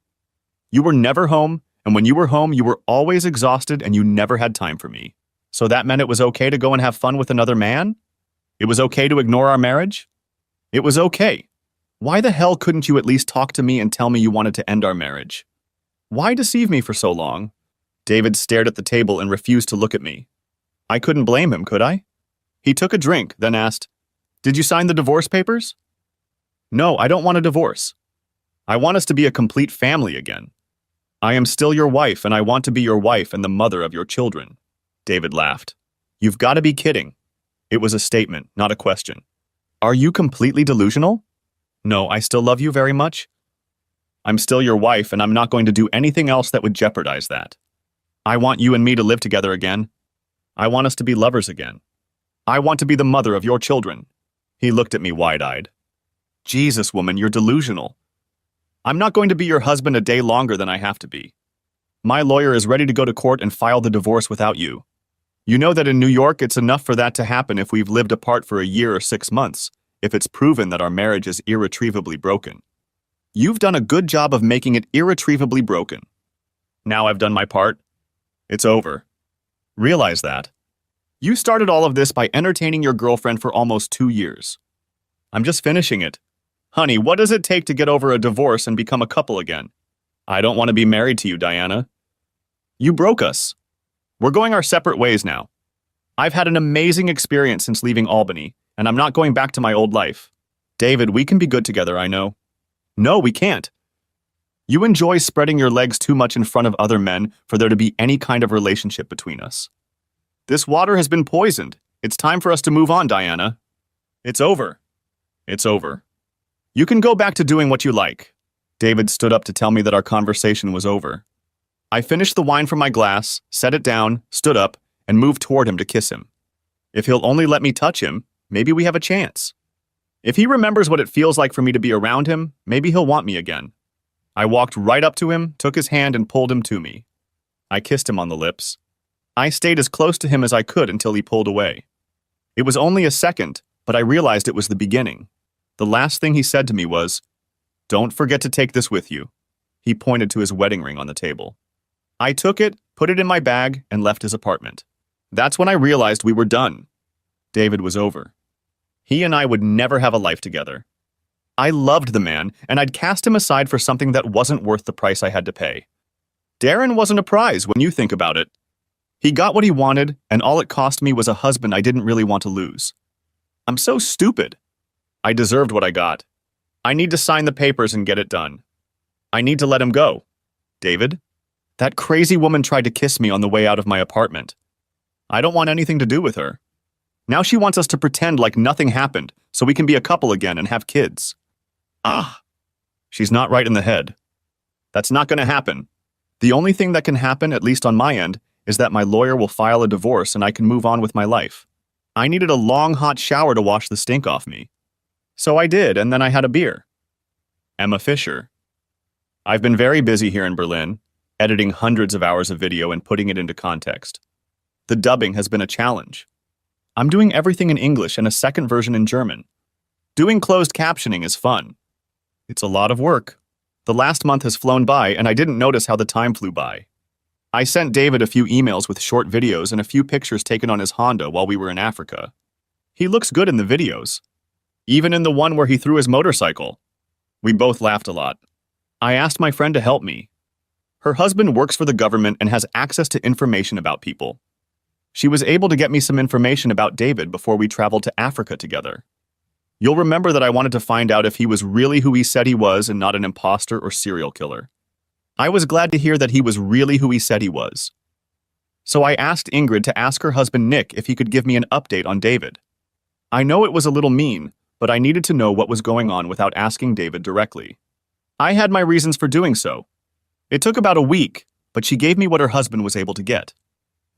You were never home, and when you were home, you were always exhausted and you never had time for me. So that meant it was okay to go and have fun with another man? It was okay to ignore our marriage? It was okay. Why the hell couldn't you at least talk to me and tell me you wanted to end our marriage? Why deceive me for so long? David stared at the table and refused to look at me. I couldn't blame him, could I? He took a drink, then asked, Did you sign the divorce papers? No, I don't want a divorce. I want us to be a complete family again. I am still your wife, and I want to be your wife and the mother of your children. David laughed. You've got to be kidding. It was a statement, not a question. Are you completely delusional? No, I still love you very much. I'm still your wife, and I'm not going to do anything else that would jeopardize that. I want you and me to live together again. I want us to be lovers again. I want to be the mother of your children. He looked at me wide-eyed. Jesus, woman, you're delusional. I'm not going to be your husband a day longer than I have to be. My lawyer is ready to go to court and file the divorce without you. You know that in New York, it's enough for that to happen if we've lived apart for a year or 6 months, if it's proven that our marriage is irretrievably broken. You've done a good job of making it irretrievably broken. Now I've done my part. It's over. Realize that. You started all of this by entertaining your girlfriend for almost 2 years. I'm just finishing it. Honey, what does it take to get over a divorce and become a couple again? I don't want to be married to you, Diana. You broke us. We're going our separate ways now. I've had an amazing experience since leaving Albany, and I'm not going back to my old life. David, we can be good together, I know. No, we can't. You enjoy spreading your legs too much in front of other men for there to be any kind of relationship between us. This water has been poisoned. It's time for us to move on, Diana. It's over. It's over. You can go back to doing what you like. David stood up to tell me that our conversation was over. I finished the wine from my glass, set it down, stood up, and moved toward him to kiss him. If he'll only let me touch him, maybe we have a chance. If he remembers what it feels like for me to be around him, maybe he'll want me again. I walked right up to him, took his hand, and pulled him to me. I kissed him on the lips. I stayed as close to him as I could until he pulled away. It was only a second, but I realized it was the beginning. The last thing he said to me was, "Don't forget to take this with you." He pointed to his wedding ring on the table. I took it, put it in my bag, and left his apartment. That's when I realized we were done. David was over. He and I would never have a life together. I loved the man, and I'd cast him aside for something that wasn't worth the price I had to pay. Darren wasn't a prize when you think about it. He got what he wanted, and all it cost me was a husband I didn't really want to lose. I'm so stupid. I deserved what I got. I need to sign the papers and get it done. I need to let him go. David? That crazy woman tried to kiss me on the way out of my apartment. I don't want anything to do with her. Now she wants us to pretend like nothing happened so we can be a couple again and have kids. Ah! She's not right in the head. That's not going to happen. The only thing that can happen, at least on my end, is that my lawyer will file a divorce and I can move on with my life. I needed a long, hot shower to wash the stink off me. So I did, and then I had a beer. Emma Fisher. I've been very busy here in Berlin, editing hundreds of hours of video and putting it into context. The dubbing has been a challenge. I'm doing everything in English and a second version in German. Doing closed captioning is fun. It's a lot of work. The last month has flown by, and I didn't notice how the time flew by. I sent David a few emails with short videos and a few pictures taken on his Honda while we were in Africa. He looks good in the videos. Even in the one where he threw his motorcycle. We both laughed a lot. I asked my friend to help me. Her husband works for the government and has access to information about people. She was able to get me some information about David before we traveled to Africa together. You'll remember that I wanted to find out if he was really who he said he was and not an imposter or serial killer. I was glad to hear that he was really who he said he was. So I asked Ingrid to ask her husband Nick if he could give me an update on David. I know it was a little mean, but I needed to know what was going on without asking David directly. I had my reasons for doing so. It took about a week, but she gave me what her husband was able to get.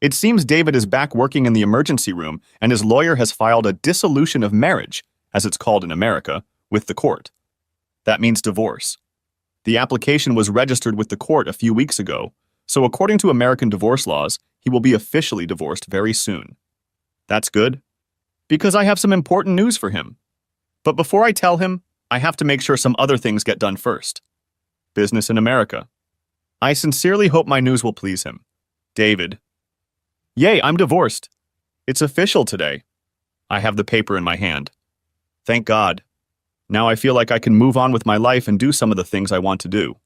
It seems David is back working in the emergency room, and his lawyer has filed a dissolution of marriage, as it's called in America, with the court. That means divorce. The application was registered with the court a few weeks ago, so according to American divorce laws, he will be officially divorced very soon. That's good, because I have some important news for him. But before I tell him, I have to make sure some other things get done first. Business in America. I sincerely hope my news will please him. David. Yay, I'm divorced. It's official today. I have the paper in my hand. Thank God. Now I feel like I can move on with my life and do some of the things I want to do.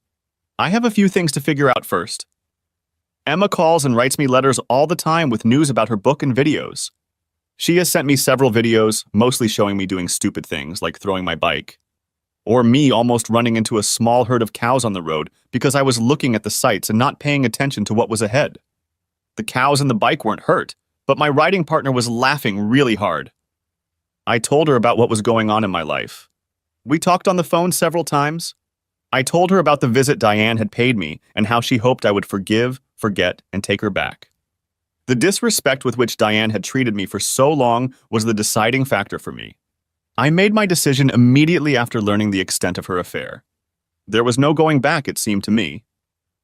I have a few things to figure out first. Emma calls and writes me letters all the time with news about her book and videos. She has sent me several videos, mostly showing me doing stupid things like throwing my bike. Or me almost running into a small herd of cows on the road because I was looking at the sights and not paying attention to what was ahead. The cows and the bike weren't hurt, but my riding partner was laughing really hard. I told her about what was going on in my life. We talked on the phone several times. I told her about the visit Diane had paid me and how she hoped I would forgive, forget, and take her back. The disrespect with which Diane had treated me for so long was the deciding factor for me. I made my decision immediately after learning the extent of her affair. There was no going back, it seemed to me.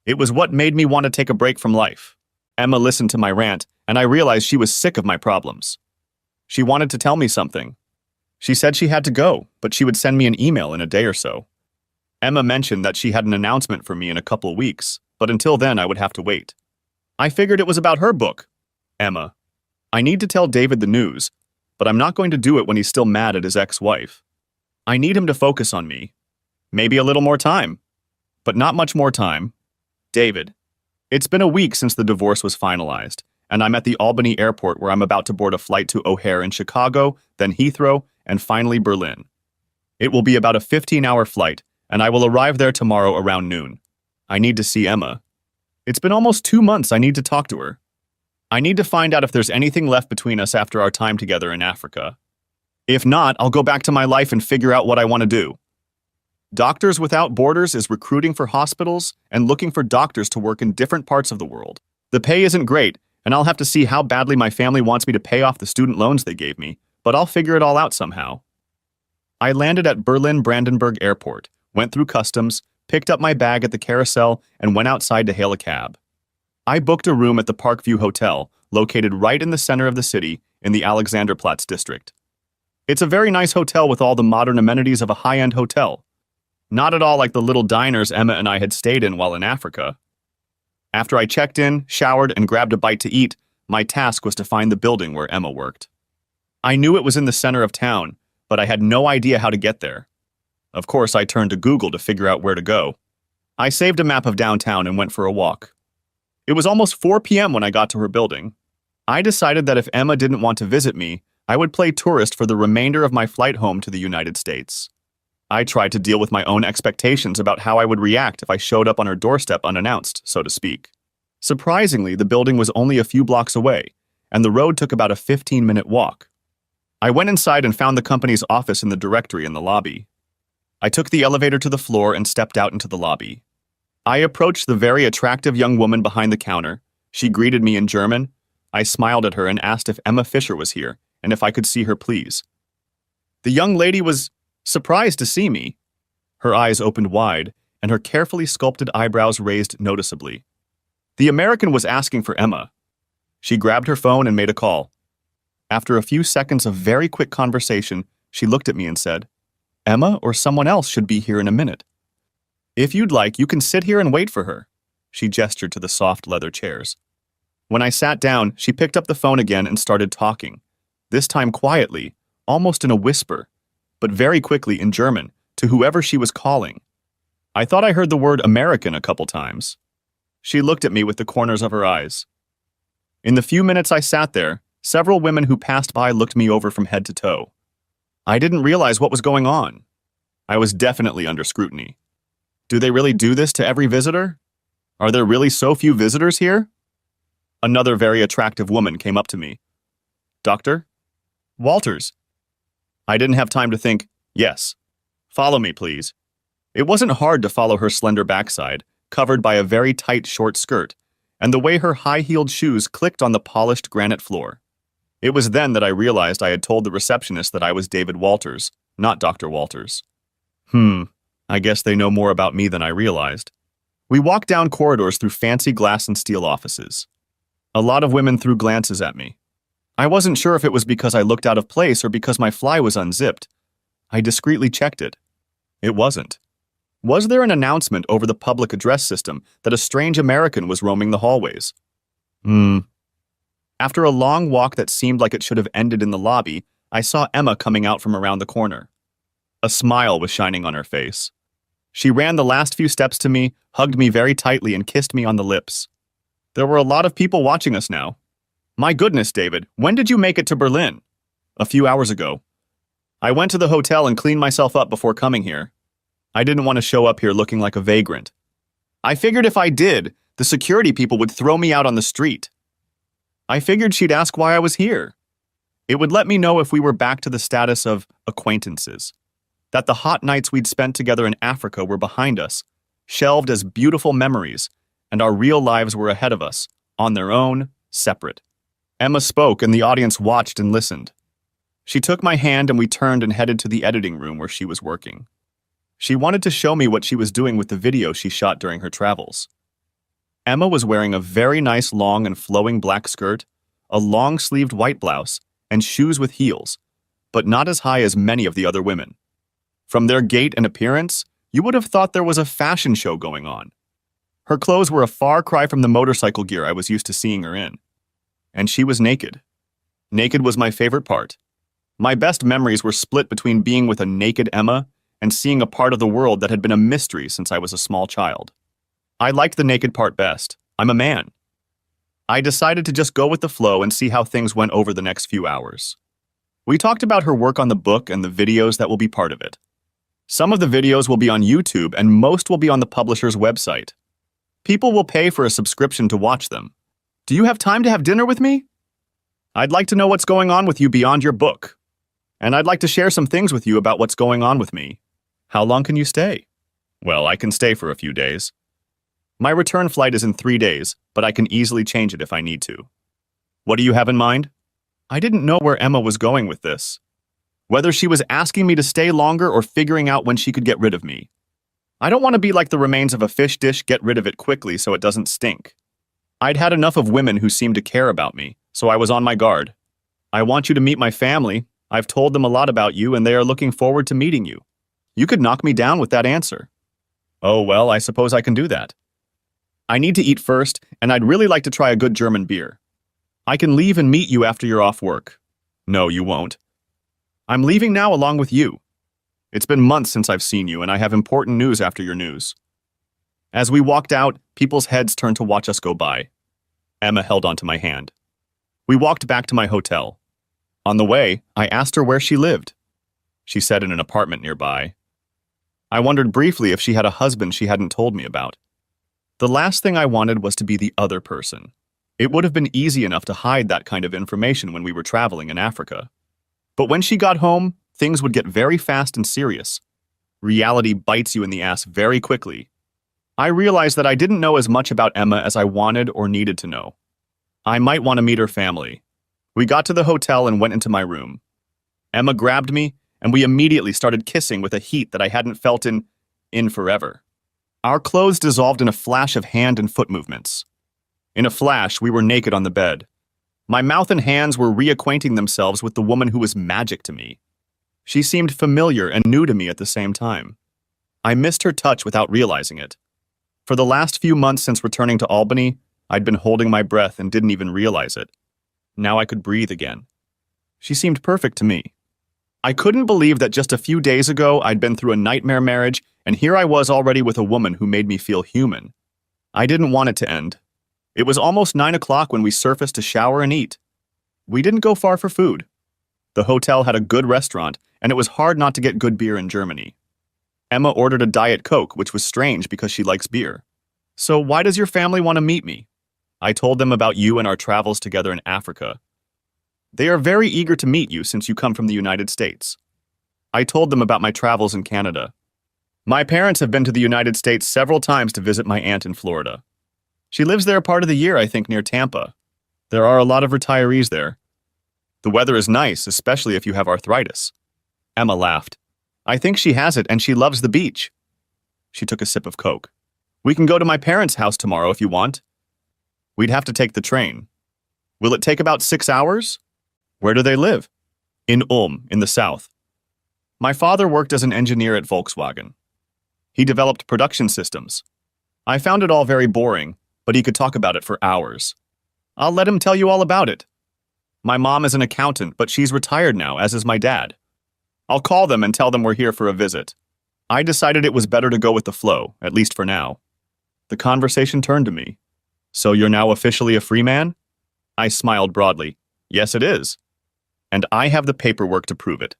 It was what made me want to take a break from life. Emma listened to my rant, and I realized she was sick of my problems. She wanted to tell me something. She said she had to go, but she would send me an email in a day or so. Emma mentioned that she had an announcement for me in a couple weeks, but until then I would have to wait. I figured it was about her book. Emma, I need to tell David the news, but I'm not going to do it when he's still mad at his ex-wife. I need him to focus on me. Maybe a little more time, but not much more time. David, it's been a week since the divorce was finalized, and I'm at the Albany airport where I'm about to board a flight to O'Hare in Chicago, then Heathrow, and finally Berlin. It will be about a 15-hour flight, and I will arrive there tomorrow around noon. I need to see Emma. It's been almost 2 months I need to talk to her. I need to find out if there's anything left between us after our time together in Africa. If not, I'll go back to my life and figure out what I want to do. Doctors Without Borders is recruiting for hospitals and looking for doctors to work in different parts of the world. The pay isn't great, and I'll have to see how badly my family wants me to pay off the student loans they gave me, but I'll figure it all out somehow. I landed at Berlin-Brandenburg Airport, went through customs, picked up my bag at the carousel, and went outside to hail a cab. I booked a room at the Parkview Hotel, located right in the center of the city in the Alexanderplatz district. It's a very nice hotel with all the modern amenities of a high-end hotel. Not at all like the little diners Emma and I had stayed in while in Africa. After I checked in, showered, and grabbed a bite to eat, my task was to find the building where Emma worked. I knew it was in the center of town, but I had no idea how to get there. Of course, I turned to Google to figure out where to go. I saved a map of downtown and went for a walk. It was almost 4 p.m. when I got to her building. I decided that if Emma didn't want to visit me, I would play tourist for the remainder of my flight home to the United States. I tried to deal with my own expectations about how I would react if I showed up on her doorstep unannounced, so to speak. Surprisingly, the building was only a few blocks away, and the road took about a 15-minute walk. I went inside and found the company's office in the directory in the lobby. I took the elevator to the floor and stepped out into the lobby. I approached the very attractive young woman behind the counter. She greeted me in German. I smiled at her and asked if Emma Fisher was here, and if I could see her, please. The young lady was surprised to see me. Her eyes opened wide, and her carefully sculpted eyebrows raised noticeably. The American was asking for Emma. She grabbed her phone and made a call. After a few seconds of very quick conversation, she looked at me and said, "Emma or someone else should be here in a minute. If you'd like, you can sit here and wait for her." She gestured to the soft leather chairs. When I sat down, she picked up the phone again and started talking, this time quietly, almost in a whisper, but very quickly in German, to whoever she was calling. I thought I heard the word American a couple times. She looked at me with the corners of her eyes. In the few minutes I sat there, several women who passed by looked me over from head to toe. I didn't realize what was going on. I was definitely under scrutiny. Do they really do this to every visitor? Are there really so few visitors here? Another very attractive woman came up to me. "Dr. Walters." I didn't have time to think. Yes. "Follow me, please." It wasn't hard to follow her slender backside, covered by a very tight short skirt, and the way her high-heeled shoes clicked on the polished granite floor. It was then that I realized I had told the receptionist that I was David Walters, not Dr. Walters. I guess they know more about me than I realized. We walked down corridors through fancy glass and steel offices. A lot of women threw glances at me. I wasn't sure if it was because I looked out of place or because my fly was unzipped. I discreetly checked it. It wasn't. Was there an announcement over the public address system that a strange American was roaming the hallways? After a long walk that seemed like it should have ended in the lobby, I saw Emma coming out from around the corner. A smile was shining on her face. She ran the last few steps to me, hugged me very tightly, and kissed me on the lips. There were a lot of people watching us now. "My goodness, David, when did you make it to Berlin?" "A few hours ago. I went to the hotel and cleaned myself up before coming here." I didn't want to show up here looking like a vagrant. I figured if I did, the security people would throw me out on the street. I figured she'd ask why I was here. It would let me know if we were back to the status of acquaintances, that the hot nights we'd spent together in Africa were behind us, shelved as beautiful memories, and our real lives were ahead of us, on their own, separate. Emma spoke, and the audience watched and listened. She took my hand, and we turned and headed to the editing room where she was working. She wanted to show me what she was doing with the video she shot during her travels. Emma was wearing a very nice long and flowing black skirt, a long-sleeved white blouse, and shoes with heels, but not as high as many of the other women. From their gait and appearance, you would have thought there was a fashion show going on. Her clothes were a far cry from the motorcycle gear I was used to seeing her in. And she was naked. Naked was my favorite part. My best memories were split between being with a naked Emma and seeing a part of the world that had been a mystery since I was a small child. I liked the naked part best. I'm a man. I decided to just go with the flow and see how things went over the next few hours. We talked about her work on the book and the videos that will be part of it. Some of the videos will be on YouTube and most will be on the publisher's website. People will pay for a subscription to watch them. Do you have time to have dinner with me? I'd like to know what's going on with you beyond your book. And I'd like to share some things with you about what's going on with me. How long can you stay? Well, I can stay for a few days. My return flight is in 3 days, but I can easily change it if I need to. What do you have in mind? I didn't know where Emma was going with this. Whether she was asking me to stay longer or figuring out when she could get rid of me. I don't want to be like the remains of a fish dish, get rid of it quickly so it doesn't stink. I'd had enough of women who seemed to care about me, so I was on my guard. I want you to meet my family. I've told them a lot about you and they are looking forward to meeting you. You could knock me down with that answer. Oh, well, I suppose I can do that. I need to eat first, and I'd really like to try a good German beer. I can leave and meet you after you're off work. No, you won't. I'm leaving now along with you. It's been months since I've seen you, and I have important news after your news. As we walked out, people's heads turned to watch us go by. Emma held onto my hand. We walked back to my hotel. On the way, I asked her where she lived. She said in an apartment nearby. I wondered briefly if she had a husband she hadn't told me about. The last thing I wanted was to be the other person. It would have been easy enough to hide that kind of information when we were traveling in Africa. But when she got home, things would get very fast and serious. Reality bites you in the ass very quickly. I realized that I didn't know as much about Emma as I wanted or needed to know. I might want to meet her family. We got to the hotel and went into my room. Emma grabbed me, and we immediately started kissing with a heat that I hadn't felt in forever. Our clothes dissolved in a flash of hand and foot movements. In a flash, we were naked on the bed. My mouth and hands were reacquainting themselves with the woman who was magic to me. She seemed familiar and new to me at the same time. I missed her touch without realizing it. For the last few months since returning to Albany, I'd been holding my breath and didn't even realize it. Now I could breathe again. She seemed perfect to me. I couldn't believe that just a few days ago I'd been through a nightmare marriage, and here I was already with a woman who made me feel human. I didn't want it to end. It was almost 9 o'clock when we surfaced to shower and eat. We didn't go far for food. The hotel had a good restaurant, and it was hard not to get good beer in Germany. Emma ordered a Diet Coke, which was strange because she likes beer. So why does your family want to meet me? I told them about you and our travels together in Africa. They are very eager to meet you since you come from the United States. I told them about my travels in Canada. My parents have been to the United States several times to visit my aunt in Florida. She lives there part of the year, I think, near Tampa. There are a lot of retirees there. The weather is nice, especially if you have arthritis. Emma laughed. I think she has it, and she loves the beach. She took a sip of Coke. We can go to my parents' house tomorrow if you want. We'd have to take the train. Will it take about 6 hours? Where do they live? In Ulm, in the south. My father worked as an engineer at Volkswagen. He developed production systems. I found it all very boring, but he could talk about it for hours. I'll let him tell you all about it. My mom is an accountant, but she's retired now, as is my dad. I'll call them and tell them we're here for a visit. I decided it was better to go with the flow, at least for now. The conversation turned to me. So you're now officially a free man? I smiled broadly. Yes, it is. And I have the paperwork to prove it.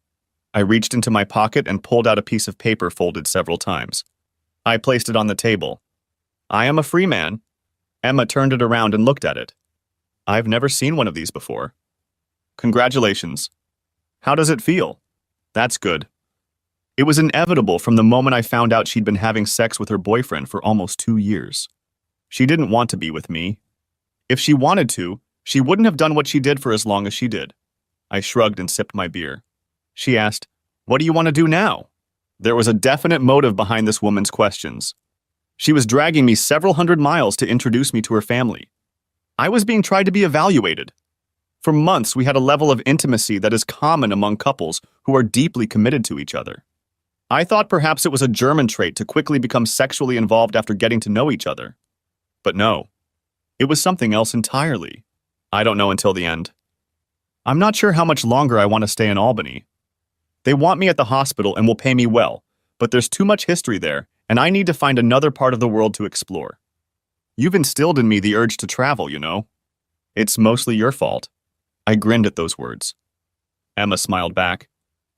I reached into my pocket and pulled out a piece of paper folded several times. I placed it on the table. I am a free man. Emma turned it around and looked at it. I've never seen one of these before. Congratulations. How does it feel? That's good. It was inevitable from the moment I found out she'd been having sex with her boyfriend for almost 2 years. She didn't want to be with me. If she wanted to, she wouldn't have done what she did for as long as she did. I shrugged and sipped my beer. She asked, "What do you want to do now?" There was a definite motive behind this woman's questions. She was dragging me several hundred miles to introduce me to her family. I was being tried to be evaluated. For months, we had a level of intimacy that is common among couples who are deeply committed to each other. I thought perhaps it was a German trait to quickly become sexually involved after getting to know each other. But no, it was something else entirely. I don't know until the end. I'm not sure how much longer I want to stay in Albany. They want me at the hospital and will pay me well, but there's too much history there, and I need to find another part of the world to explore. You've instilled in me the urge to travel, you know. It's mostly your fault. I grinned at those words. Emma smiled back.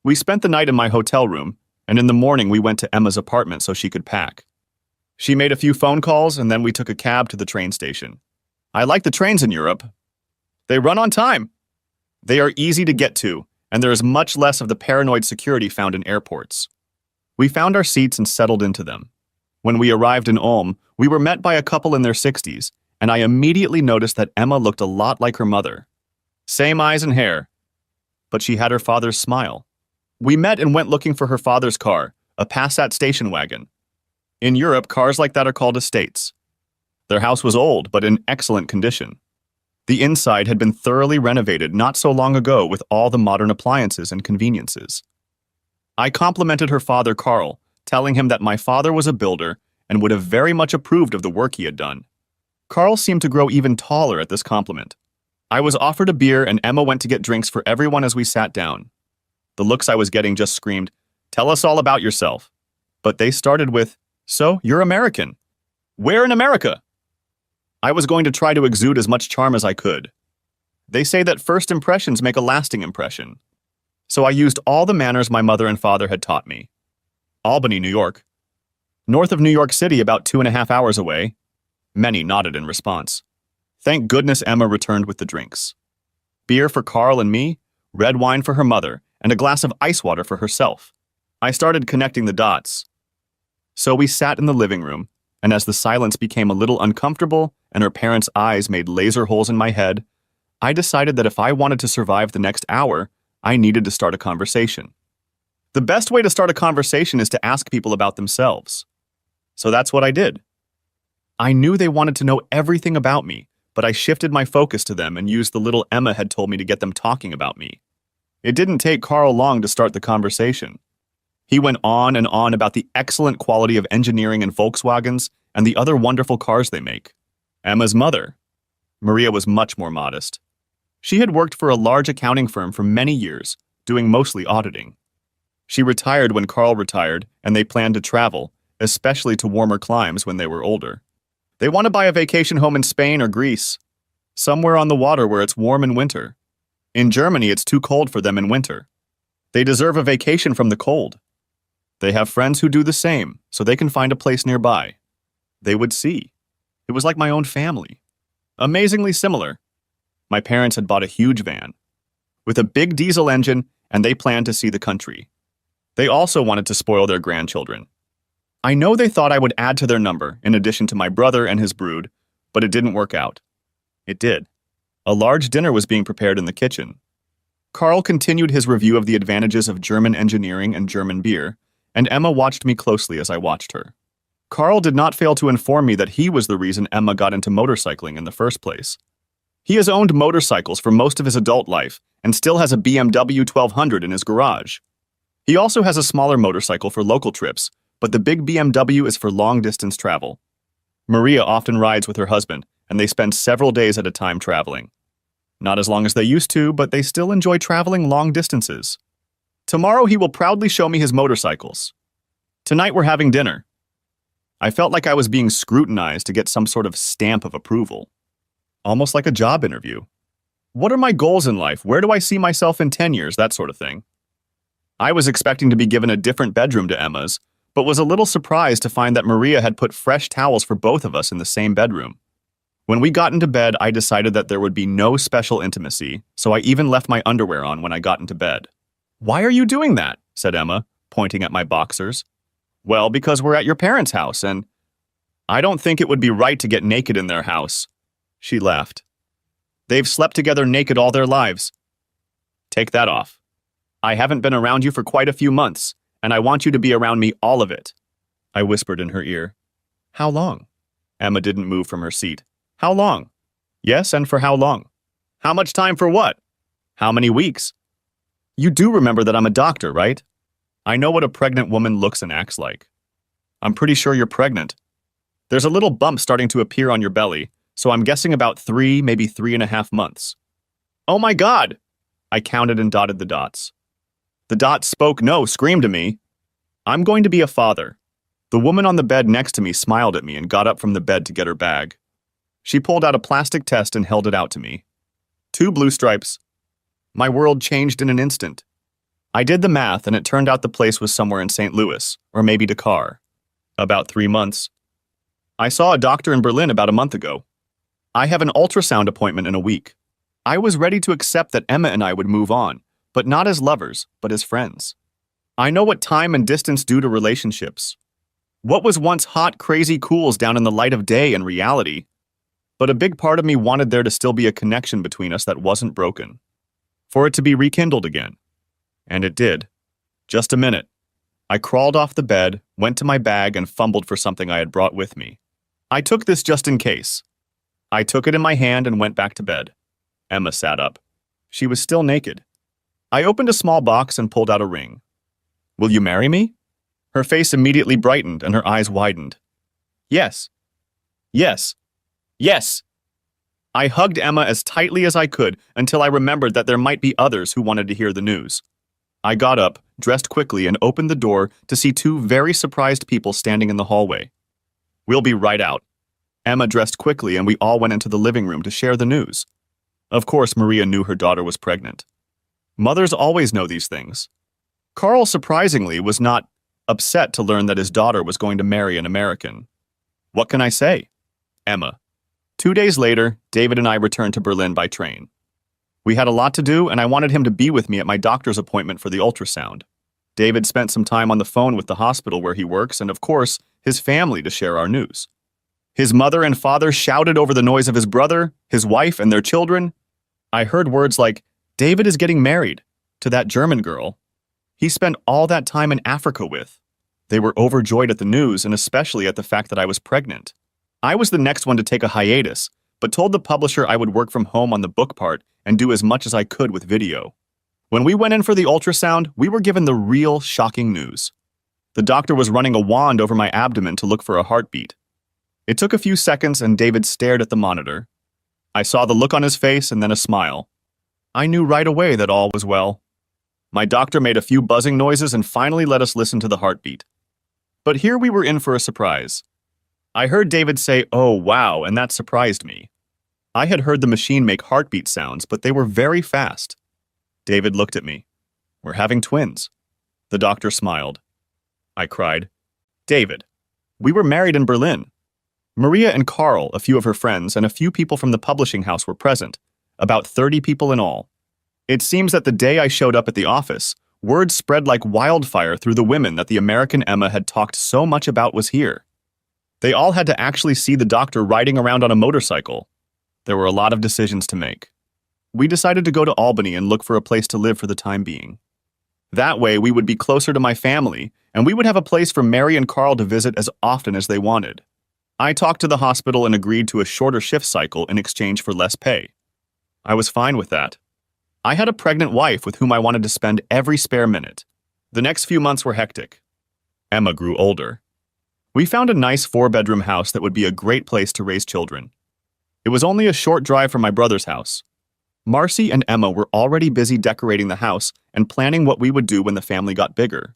We spent the night in my hotel room, and in the morning we went to Emma's apartment so she could pack. She made a few phone calls, and then we took a cab to the train station. I like the trains in Europe. They run on time. They are easy to get to, and there is much less of the paranoid security found in airports. We found our seats and settled into them. When we arrived in Ulm, we were met by a couple in their 60s, and I immediately noticed that Emma looked a lot like her mother. Same eyes and hair, but she had her father's smile. We met and went looking for her father's car, a Passat station wagon. In Europe, cars like that are called estates. Their house was old, but in excellent condition. The inside had been thoroughly renovated not so long ago with all the modern appliances and conveniences. I complimented her father, Carl, telling him that my father was a builder and would have very much approved of the work he had done. Carl seemed to grow even taller at this compliment. I was offered a beer and Emma went to get drinks for everyone as we sat down. The looks I was getting just screamed, "Tell us all about yourself." But they started with, "So, you're American. Where in America?" I was going to try to exude as much charm as I could. They say that first impressions make a lasting impression. So I used all the manners my mother and father had taught me. Albany, New York. North of New York City, about 2.5 hours away. Many nodded in response. Thank goodness Emma returned with the drinks. Beer for Carl and me, red wine for her mother, and a glass of ice water for herself. I started connecting the dots. So we sat in the living room, and as the silence became a little uncomfortable and her parents' eyes made laser holes in my head, I decided that if I wanted to survive the next hour, I needed to start a conversation. The best way to start a conversation is to ask people about themselves. So that's what I did. I knew they wanted to know everything about me, but I shifted my focus to them and used the little Emma had told me to get them talking about me. It didn't take Carl long to start the conversation. He went on and on about the excellent quality of engineering in Volkswagens and the other wonderful cars they make. Emma's mother, Maria, was much more modest. She had worked for a large accounting firm for many years, doing mostly auditing. She retired when Carl retired, and they planned to travel, especially to warmer climes when they were older. They want to buy a vacation home in Spain or Greece, somewhere on the water where it's warm in winter. In Germany, it's too cold for them in winter. They deserve a vacation from the cold. They have friends who do the same, so they can find a place nearby. They would see. It was like my own family. Amazingly similar. My parents had bought a huge van with a big diesel engine, and they planned to see the country. They also wanted to spoil their grandchildren. I know they thought I would add to their number in addition to my brother and his brood, but it didn't work out. It did. A large dinner was being prepared in the kitchen. Carl continued his review of the advantages of German engineering and German beer, and Emma watched me closely as I watched her. Carl did not fail to inform me that he was the reason Emma got into motorcycling in the first place. He has owned motorcycles for most of his adult life and still has a BMW 1200 in his garage. He also has a smaller motorcycle for local trips, but the big BMW is for long-distance travel. Maria often rides with her husband, and they spend several days at a time traveling. Not as long as they used to, but they still enjoy traveling long distances. Tomorrow he will proudly show me his motorcycles. Tonight we're having dinner. I felt like I was being scrutinized to get some sort of stamp of approval. Almost like a job interview. What are my goals in life? Where do I see myself in 10 years? That sort of thing. I was expecting to be given a different bedroom to Emma's, but was a little surprised to find that Maria had put fresh towels for both of us in the same bedroom. When we got into bed, I decided that there would be no special intimacy, so I even left my underwear on when I got into bed. "Why are you doing that?" said Emma, pointing at my boxers. "Well, because we're at your parents' house, and I don't think it would be right to get naked in their house." She laughed. "They've slept together naked all their lives. Take that off. I haven't been around you for quite a few months, and I want you to be around me all of it." I whispered in her ear. "How long?" Emma didn't move from her seat. "How long?" "Yes, and for how long?" "How much time for what?" "How many weeks?" "You do remember that I'm a doctor, right? I know what a pregnant woman looks and acts like." "I'm pretty sure you're pregnant. There's a little bump starting to appear on your belly, so I'm guessing about 3, maybe 3.5 months." "Oh my God!" I counted and dotted the dots. The dots spoke no, screamed to me. "I'm going to be a father." The woman on the bed next to me smiled at me and got up from the bed to get her bag. She pulled out a plastic test and held it out to me. 2 blue stripes. My world changed in an instant. I did the math, and it turned out the place was somewhere in St. Louis, or maybe Dakar. About 3 months. I saw a doctor in Berlin about a month ago. I have an ultrasound appointment in a week. I was ready to accept that Emma and I would move on, but not as lovers, but as friends. I know what time and distance do to relationships. What was once hot, crazy cools down in the light of day and reality. But a big part of me wanted there to still be a connection between us that wasn't broken. For it to be rekindled again. And it did. Just a minute. I crawled off the bed, went to my bag, and fumbled for something I had brought with me. I took this just in case. I took it in my hand and went back to bed. Emma sat up. She was still naked. I opened a small box and pulled out a ring. "Will you marry me?" Her face immediately brightened and her eyes widened. "Yes. Yes. Yes." I hugged Emma as tightly as I could until I remembered that there might be others who wanted to hear the news. I got up, dressed quickly, and opened the door to see 2 very surprised people standing in the hallway. "We'll be right out." Emma dressed quickly and we all went into the living room to share the news. Of course, Maria knew her daughter was pregnant. Mothers always know these things. Carl, surprisingly, was not upset to learn that his daughter was going to marry an American. What can I say? Emma. 2 days later, David and I returned to Berlin by train. We had a lot to do, and I wanted him to be with me at my doctor's appointment for the ultrasound. David spent some time on the phone with the hospital where he works, and of course, his family to share our news. His mother and father shouted over the noise of his brother, his wife, and their children. I heard words like, "David is getting married," to that German girl he spent all that time in Africa with. They were overjoyed at the news, and especially at the fact that I was pregnant. I was the next one to take a hiatus, but told the publisher I would work from home on the book part and do as much as I could with video. When we went in for the ultrasound, we were given the real shocking news. The doctor was running a wand over my abdomen to look for a heartbeat. It took a few seconds and David stared at the monitor. I saw the look on his face and then a smile. I knew right away that all was well. My doctor made a few buzzing noises and finally let us listen to the heartbeat. But here we were in for a surprise. I heard David say, "Oh, wow," and that surprised me. I had heard the machine make heartbeat sounds, but they were very fast. David looked at me. "We're having twins." The doctor smiled. I cried, "David, we were married in Berlin." Maria and Carl, a few of her friends, and a few people from the publishing house were present, about 30 people in all. It seems that the day I showed up at the office, word spread like wildfire through the women that the American Emma had talked so much about was here. They all had to actually see the doctor riding around on a motorcycle. There were a lot of decisions to make. We decided to go to Albany and look for a place to live for the time being. That way, we would be closer to my family, and we would have a place for Mary and Carl to visit as often as they wanted. I talked to the hospital and agreed to a shorter shift cycle in exchange for less pay. I was fine with that. I had a pregnant wife with whom I wanted to spend every spare minute. The next few months were hectic. Emma grew older. We found a nice 4-bedroom house that would be a great place to raise children. It was only a short drive from my brother's house. Marcy and Emma were already busy decorating the house and planning what we would do when the family got bigger.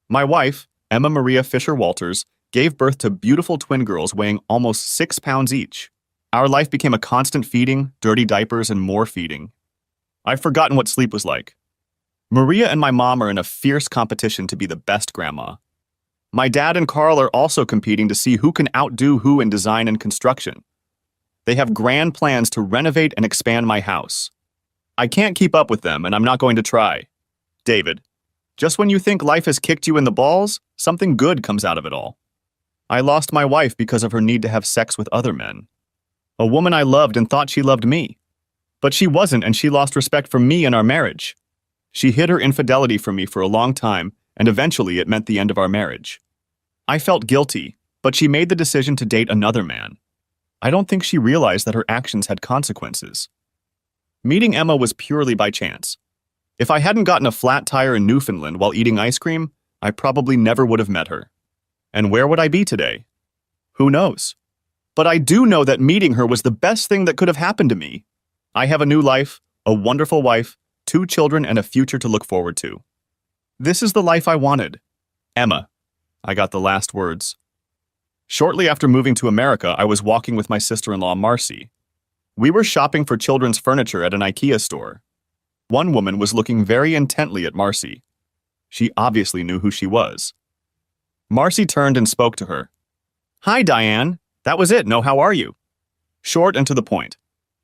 My wife, Emma Maria Fisher Walters, gave birth to beautiful twin girls weighing almost 6 pounds each. Our life became a constant feeding, dirty diapers, and more feeding. I've forgotten what sleep was like. Maria and my mom are in a fierce competition to be the best grandma. My dad and Carl are also competing to see who can outdo who in design and construction. They have grand plans to renovate and expand my house. I can't keep up with them, and I'm not going to try. David, just when you think life has kicked you in the balls, something good comes out of it all. I lost my wife because of her need to have sex with other men. A woman I loved and thought she loved me. But she wasn't, and she lost respect for me and our marriage. She hid her infidelity from me for a long time, and eventually it meant the end of our marriage. I felt guilty, but she made the decision to date another man. I don't think she realized that her actions had consequences. Meeting Emma was purely by chance. If I hadn't gotten a flat tire in Newfoundland while eating ice cream, I probably never would have met her. And where would I be today? Who knows? But I do know that meeting her was the best thing that could have happened to me. I have a new life, a wonderful wife, 2 children, and a future to look forward to. This is the life I wanted. Emma. I got the last words. Shortly after moving to America, I was walking with my sister-in-law, Marcy. We were shopping for children's furniture at an IKEA store. One woman was looking very intently at Marcy. She obviously knew who she was. Marcy turned and spoke to her. "Hi, Diane. That was it. No, how are you?" Short and to the point.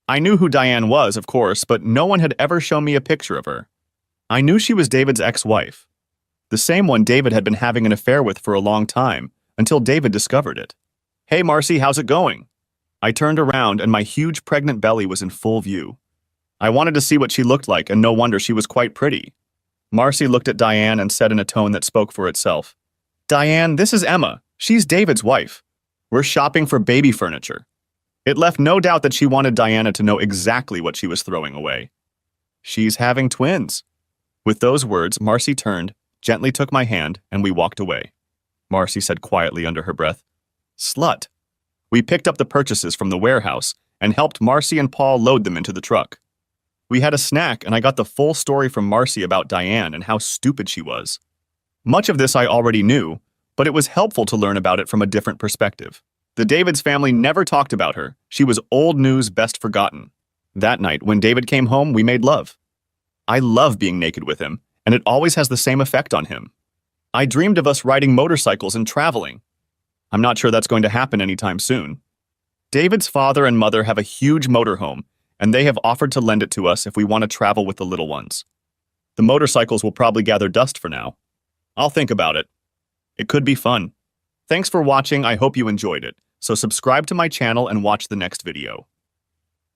I knew who Diane was, of course, but no one had ever shown me a picture of her. I knew she was David's ex-wife. The same one David had been having an affair with for a long time, until David discovered it. "Hey, Marcy, how's it going?" I turned around and my huge pregnant belly was in full view. I wanted to see what she looked like, and no wonder she was quite pretty. Marcy looked at Diane and said in a tone that spoke for itself, "Diane, this is Emma. She's David's wife. We're shopping for baby furniture." It left no doubt that she wanted Diana to know exactly what she was throwing away. "She's having twins." With those words, Marcy turned, gently took my hand, and we walked away. Marcy said quietly under her breath, "Slut." We picked up the purchases from the warehouse and helped Marcy and Paul load them into the truck. We had a snack, and I got the full story from Marcy about Diane and how stupid she was. Much of this I already knew, but it was helpful to learn about it from a different perspective. The Davids family never talked about her. She was old news best forgotten. That night, when David came home, we made love. I love being naked with him, and it always has the same effect on him. I dreamed of us riding motorcycles and traveling. I'm not sure that's going to happen anytime soon. David's father and mother have a huge motorhome, and they have offered to lend it to us if we want to travel with the little ones. The motorcycles will probably gather dust for now. I'll think about it. It could be fun. Thanks for watching. I hope you enjoyed it. So subscribe to my channel and watch the next video.